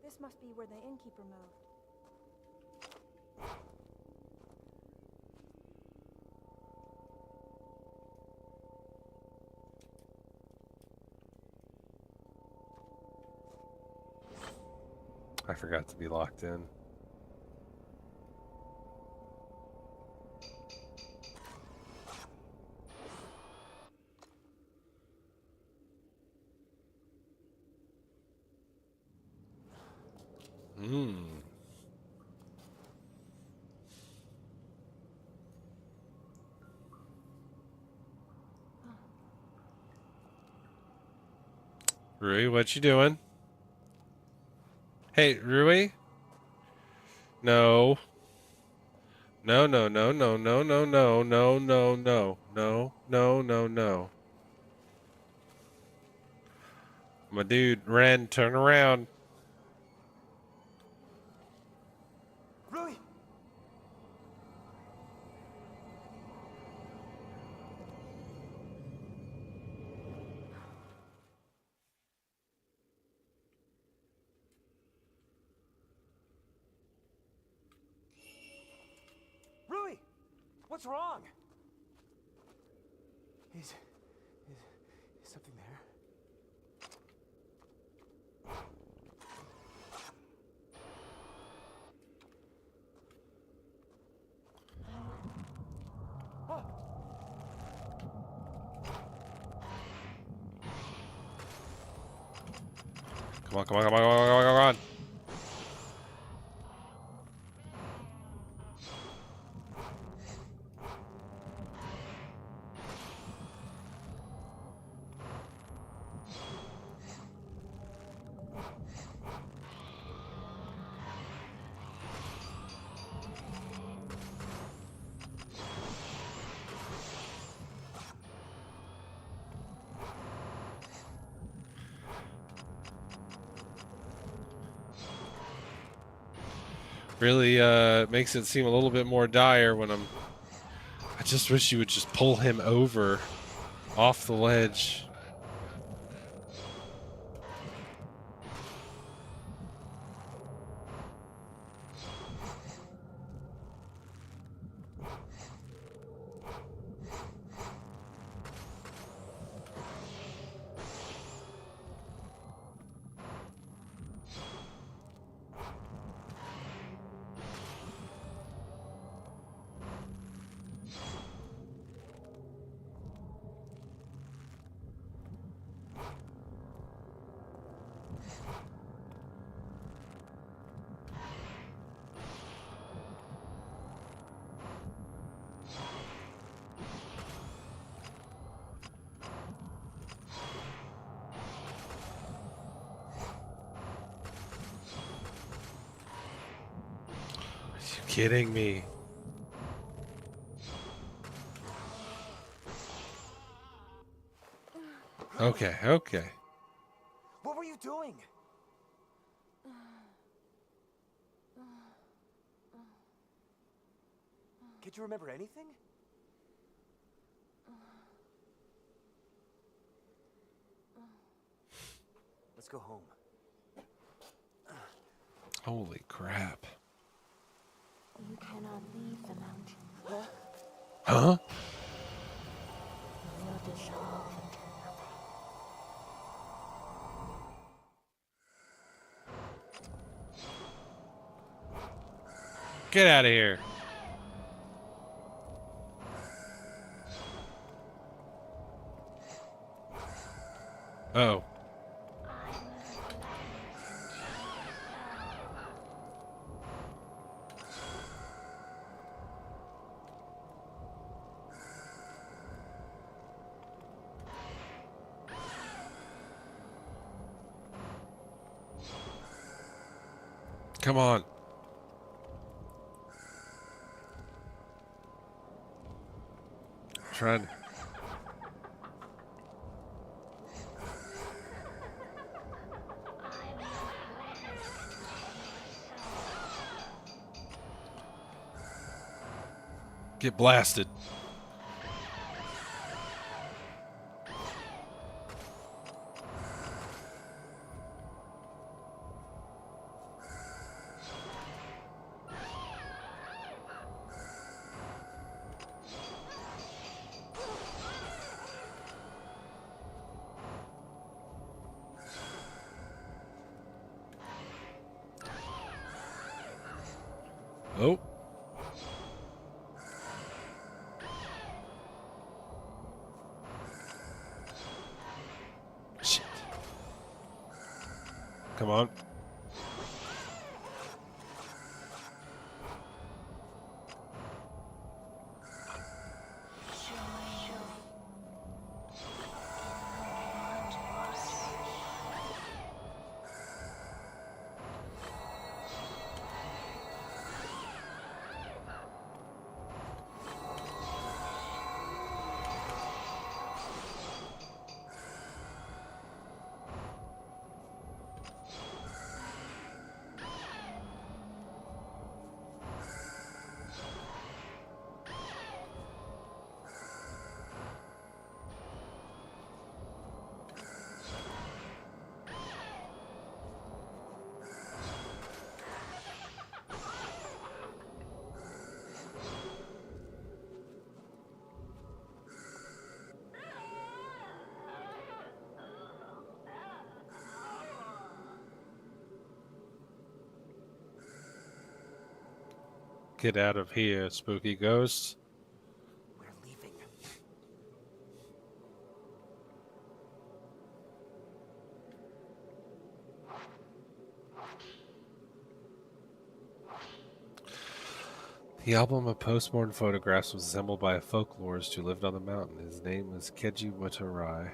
This must be where the innkeeper moved. I forgot to be locked in. Rui, what you doing? Hey, Rui? No. No, no, no, no, no, no, no, no, no, no, no, no, no, no. My dude, Ren, turn around. Rui! Rui! What's wrong? Is something there? Oh! Come on, come on, come on, come on, come on, come on. Really makes it seem a little bit more dire when I just wish you would just pull him over off the ledge. Kidding me. Okay, okay. What were you you doing? Can't you remember anything? Let's go home. Holy crap. You cannot leave the mountain. Huh? You will dissolve into nothing. Get out of here. Oh. Come on. Trying to... Get blasted. Oh. Shit. Come on. Get out of here, spooky ghost. We're leaving. The album of postmortem photographs was assembled by a folklorist who lived on the mountain. His name was Keiji Watarai.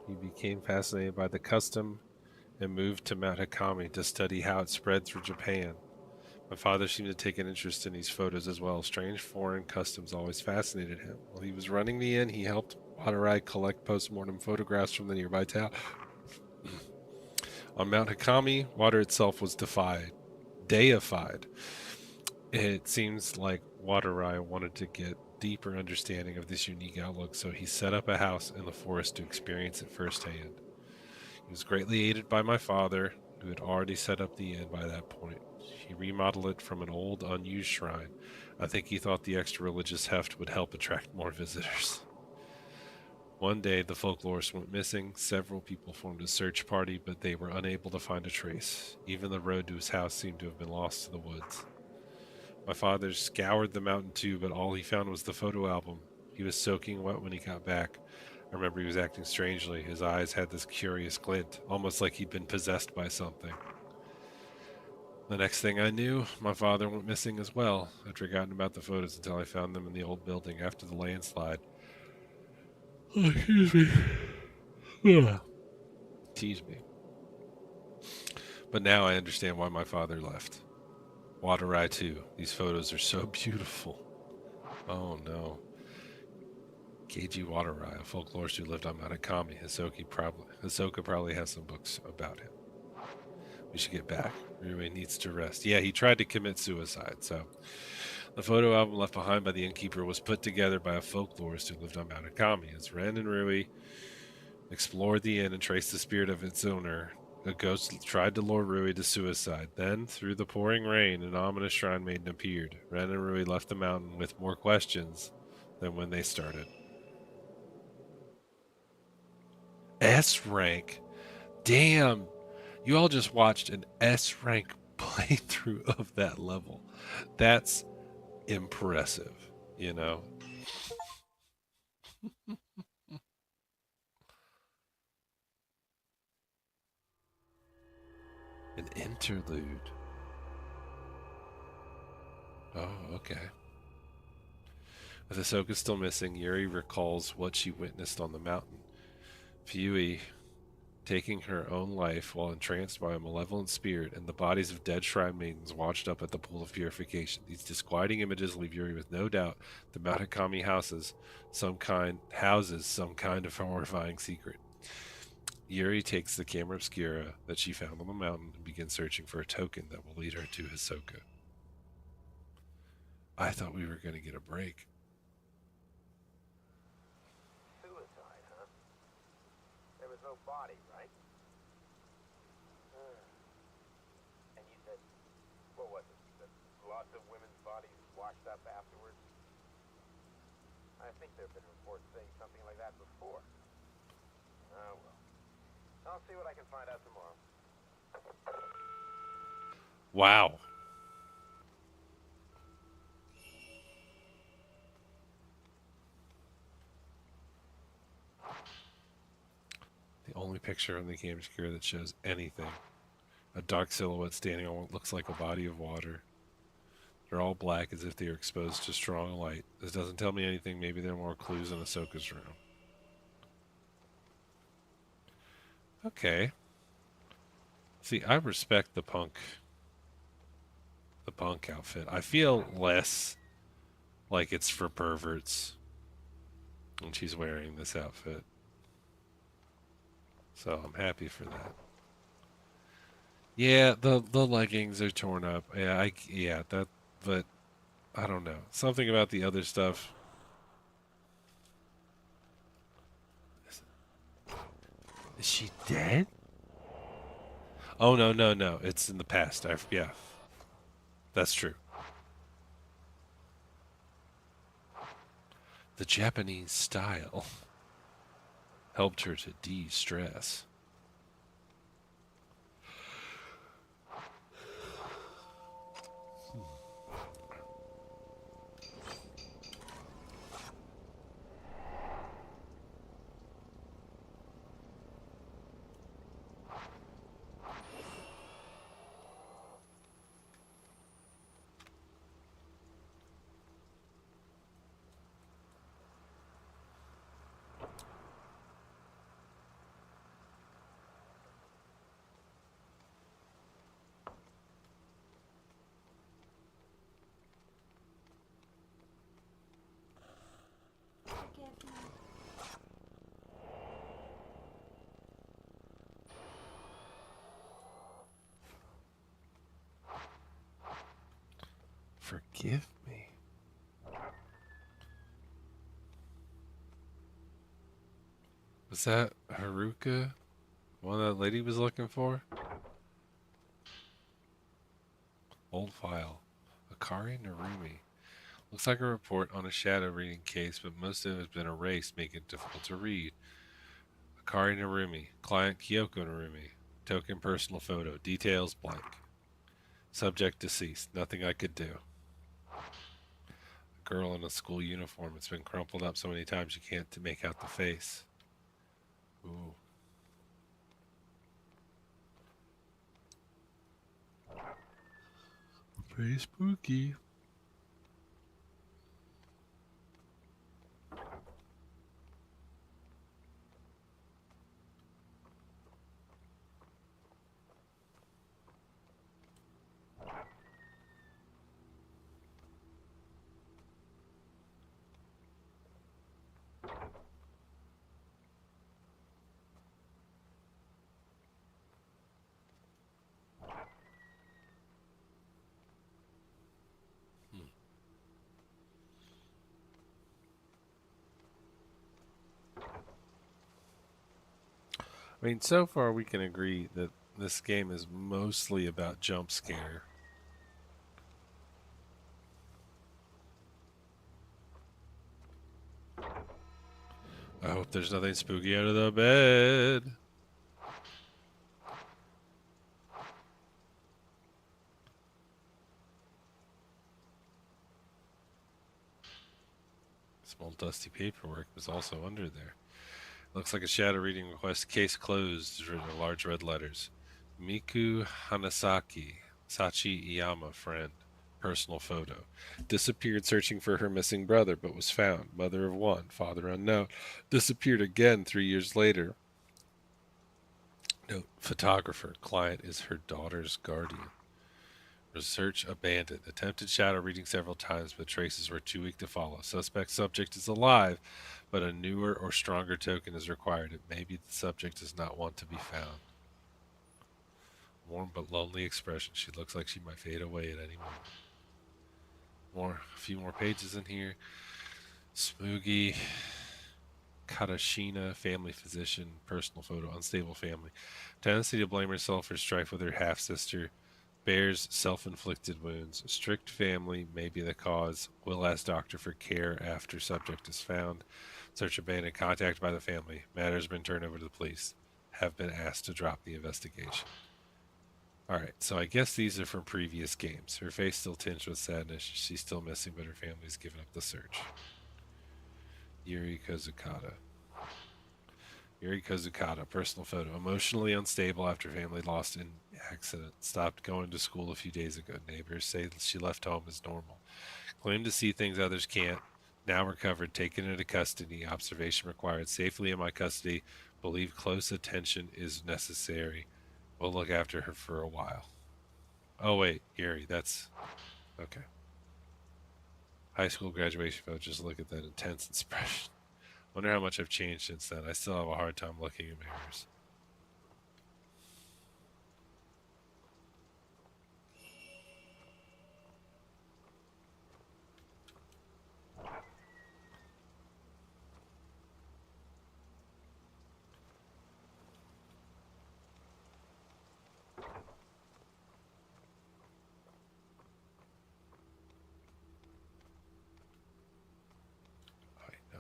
He became fascinated by the custom and moved to Mount Hakami to study how it spread through Japan. My father seemed to take an interest in these photos as well. Strange foreign customs always fascinated him. While he was running the inn, he helped Watarai collect postmortem photographs from the nearby town. On Mount Hakami, water itself was deified. It seems like Watarai wanted to get deeper understanding of this unique outlook, so he set up a house in the forest to experience it firsthand. He was greatly aided by my father, who had already set up the inn by that point. He remodeled it from an old, unused shrine. I think he thought the extra religious heft would help attract more visitors. One day, the folklorist went missing. Several people formed a search party, but they were unable to find a trace. Even the road to his house seemed to have been lost to the woods. My father scoured the mountain too, but all he found was the photo album. He was soaking wet when he got back. I remember he was acting strangely. His eyes had this curious glint, almost like he'd been possessed by something. The next thing I knew, my father went missing as well. I'd forgotten about the photos until I found them in the old building after the landslide. Oh, excuse me. Tease me. But now I understand why my father left. Watarai too. These photos are so beautiful. Oh no. Keiji Watarai, a folklorist who lived on Mount Hakami. Hisoka probably has some books about him. We should get back. Rui needs to rest. Yeah, he tried to commit suicide, so. The photo album left behind by the innkeeper was put together by a folklorist who lived on Mount Akami. As Ren and Rui explored the inn and traced the spirit of its owner, a ghost tried to lure Rui to suicide. Then, through the pouring rain, an ominous shrine maiden appeared. Ren and Rui left the mountain with more questions than when they started. S rank? Damn! You all just watched an S rank playthrough of that level. That's impressive, you know? An interlude. Oh, okay. With Ahsoka still missing, Yuri recalls what she witnessed on the mountain. Fui taking her own life while entranced by a malevolent spirit, and the bodies of dead shrine maidens washed up at the pool of purification. These disquieting images leave Yuri with no doubt the Mount Hakami houses some kind of horrifying secret. Yuri takes the camera obscura that she found on the mountain and begins searching for a token that will lead her to Ahsoka. I thought we were going to get a break. Suicide, huh? There was no body, right? And you said, what was it? That lots of women's bodies washed up afterwards? I think there have been reports saying something like that before. Oh, well. I'll see what I can find out tomorrow. Wow. The only picture on the camera obscura that shows anything. A dark silhouette standing on what looks like a body of water. They're all black as if they are exposed to strong light. This doesn't tell me anything. Maybe there are more clues in Ahsoka's room. Okay. See, I respect the punk outfit. I feel less like it's for perverts when she's wearing this outfit. So I'm happy for that. Yeah, the leggings are torn up. Yeah, but I don't know. Something about the other stuff. Is she dead? Oh no. It's in the past. Yeah. That's true. The Japanese style helped her to de-stress. Forgive me. Was that Haruka? One that lady was looking for? Old file. Akari Narumi. Looks like a report on a shadow reading case, but most of it has been erased, making it difficult to read. Akari Narumi. Client Kyoko Narumi. Token personal photo. Details blank. Subject deceased. Nothing I could do. A girl in a school uniform. It's been crumpled up so many times you can't make out the face. Ooh. Pretty spooky. I mean, so far we can agree that this game is mostly about jump scare. I hope there's nothing spooky under the bed. Small dusty paperwork was also under there. Looks like a shadow reading request. Case closed is written in large red letters. Miku Hanasaki, Sachi Iyama, friend. Personal photo. Disappeared searching for her missing brother, but was found. Mother of one, father unknown. Disappeared again 3 years later. Note, photographer. Client is her daughter's guardian. Research abandoned. Attempted shadow reading several times, but traces were too weak to follow. Suspect subject is alive, but a newer or stronger token is required. It may be the subject does not want to be found. Warm but lonely expression. She looks like she might fade away at any moment. A few more pages in here. Smoogie Katashina, family physician, personal photo, unstable family. Tendency to blame herself for strife with her half-sister. Bears self-inflicted wounds. Strict family may be the cause. Will ask doctor for care after subject is found. Search abandoned. Contact by the family. Matter has been turned over to the police. Have been asked to drop the investigation. Alright, so I guess these are from previous games. Her face still tinged with sadness. She's still missing, but her family's given up the search. Yuri Kozukata. Yuri Kozukata, personal photo. Emotionally unstable after family lost in accident. Stopped going to school a few days ago. Neighbors say she left home as normal. Claimed to see things others can't. Now recovered, taken into custody. Observation required. Safely in my custody. Believe close attention is necessary. We'll look after her for a while. Oh wait, Yuri, that's... okay. High school graduation photo, just look at that intense expression. Wonder how much I've changed since then. I still have a hard time looking in mirrors.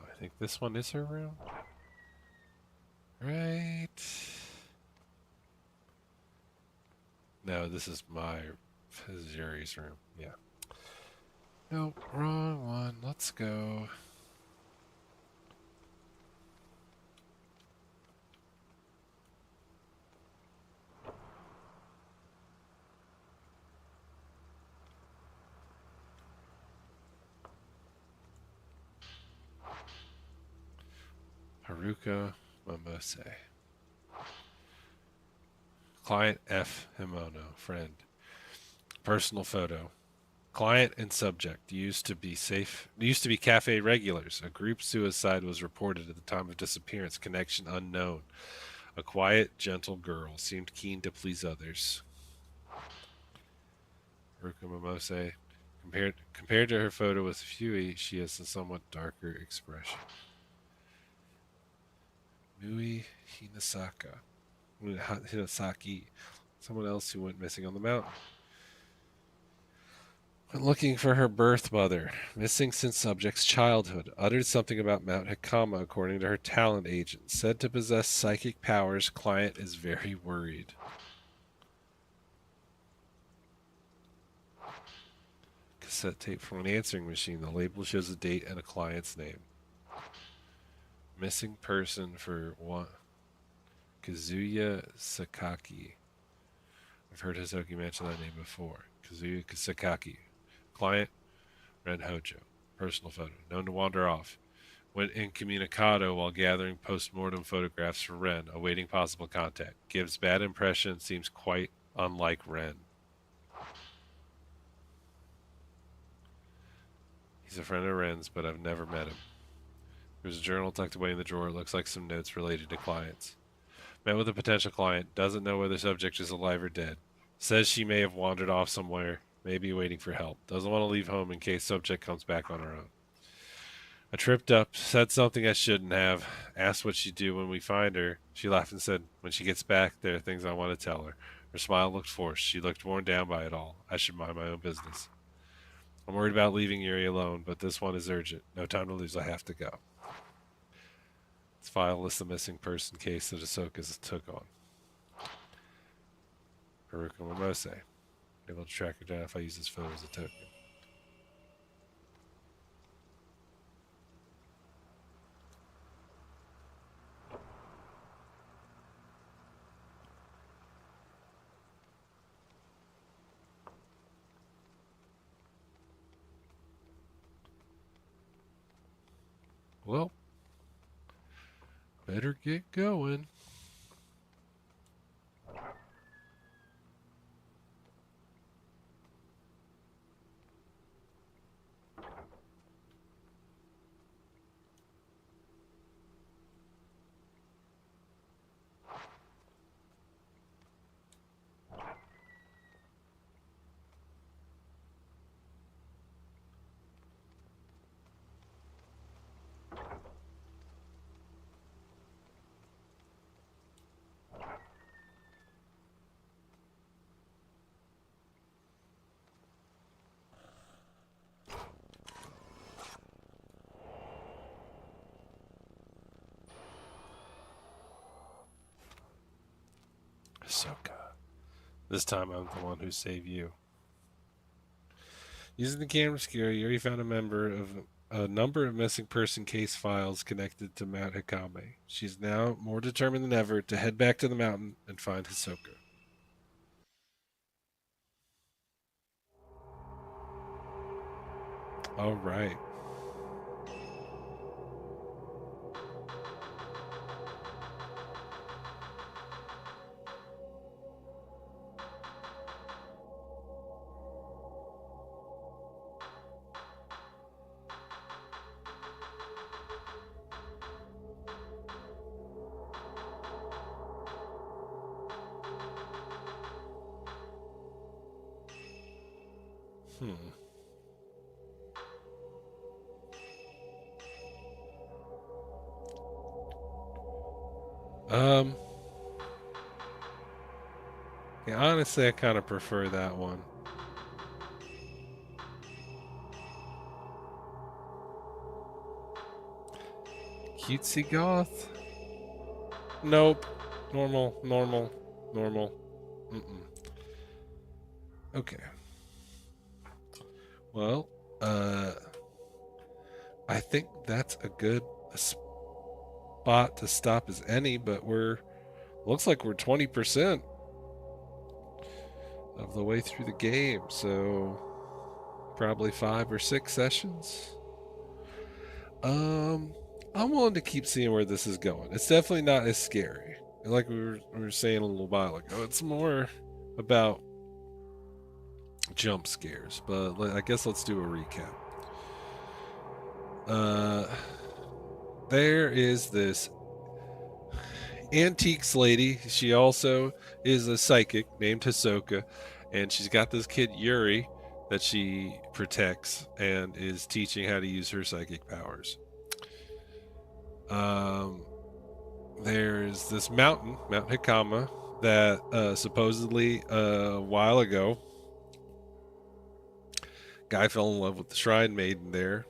I think this one is her room. Right. No, this is Yuri's room. Yeah. Nope, wrong one. Let's go. Haruka Momose. Client F. Himono, friend. Personal photo. Client and subject used to be cafe regulars. A group suicide was reported at the time of disappearance. Connection unknown. A quiet, gentle girl seemed keen to please others. Haruka Momose. Compared to her photo with Fui, she has a somewhat darker expression. Mui Hinasaki, someone else who went missing on the mountain. When looking for her birth mother, missing since subject's childhood, uttered something about Mount Hikama according to her talent agent. Said to possess psychic powers, client is very worried. Cassette tape from an answering machine. The label shows a date and a client's name. Missing person for one. Kazuya Sakaki. I've heard Hisoki mention that name before. Kazuya Sakaki. Client, Ren Hojo. Personal photo. Known to wander off. Went incommunicado while gathering post-mortem photographs for Ren, awaiting possible contact. Gives bad impression, seems quite unlike Ren. He's a friend of Ren's, but I've never met him. There's a journal tucked away in the drawer. It looks like some notes related to clients. Met with a potential client. Doesn't know whether subject is alive or dead. Says she may have wandered off somewhere, maybe waiting for help. Doesn't want to leave home in case subject comes back on her own. I tripped up, said something I shouldn't have, asked what she'd do when we find her. She laughed and said, when she gets back, there are things I want to tell her. Her smile looked forced. She looked worn down by it all. I should mind my own business. I'm worried about leaving Yuri alone, but this one is urgent. No time to lose. I have to go. This file lists the missing person case that Ahsoka took on. Haruka Momose. Able to track her down if I use this photo as a token. Well, better get going. Ahsoka. This time I'm the one who saved you. Using the camera skewer, Yuri found a number of missing person case files connected to Mount Hikame. She's now more determined than ever to head back to the mountain and find Hisoka. All right. Yeah, honestly, I kind of prefer that one. Cutesy goth? Nope. Normal. Mm-mm. Okay. Well, I think that's a good spot to stop as any, but looks like we're 20% of the way through the game, so probably 5 or 6 sessions. I'm willing to keep seeing where this is going. It's definitely not as scary. Like we were saying a little while ago, it's more about jump scares. But I guess let's do a recap. There is this antiques lady. She also is a psychic named Hisoka, and she's got this kid Yuri that she protects and is teaching how to use her psychic powers. There's this mountain, Mount Hikama, that supposedly a while ago, guy fell in love with the Shrine Maiden there.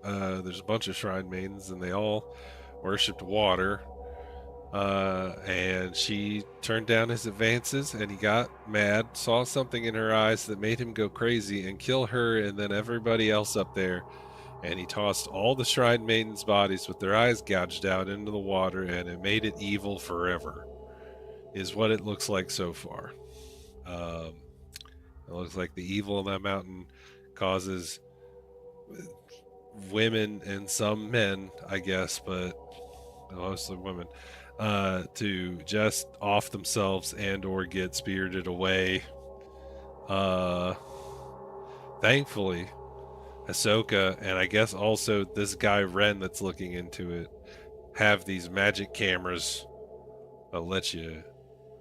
There's a bunch of Shrine Maidens, and they all worshipped water. And she turned down his advances, and he got mad, saw something in her eyes that made him go crazy and kill her and then everybody else up there. And he tossed all the Shrine Maidens' bodies with their eyes gouged out into the water, and it made it evil forever, is what it looks like so far. It looks like the evil in that mountain causes women and some men, I guess, but mostly women, to just off themselves and or get spirited away. Thankfully, Ahsoka, and I guess also this guy Ren that's looking into it, have these magic cameras that let you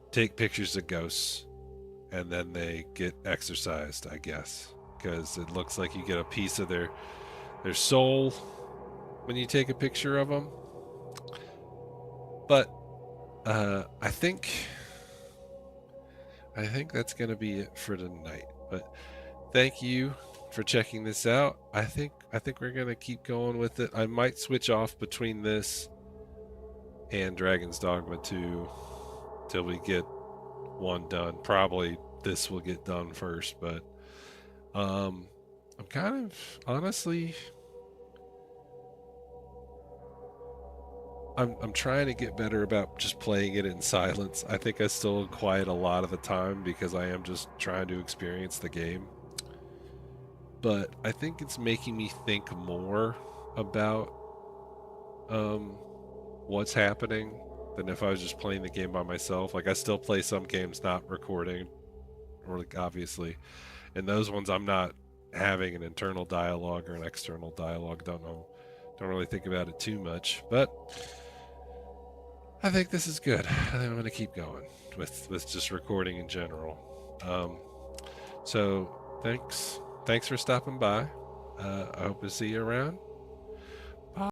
take pictures of ghosts, and then they get exorcised, I guess, because it looks like you get a piece of their soul when you take a picture of them. But I think that's gonna be it for tonight. But thank you for checking this out. I think we're gonna keep going with it. I might switch off between this and Dragon's Dogma 2 till we get one done. Probably this will get done first, but I'm kind of honestly I'm trying to get better about just playing it in silence. I think I still quiet a lot of the time because I am just trying to experience the game. But I think it's making me think more about what's happening than if I was just playing the game by myself. Like I still play some games not recording, or like obviously, and those ones I'm not having an internal dialogue or an external dialogue. Don't really think about it too much, but I think this is good. I think I'm going to keep going with just recording in general. So thanks for stopping by. I hope to see you around.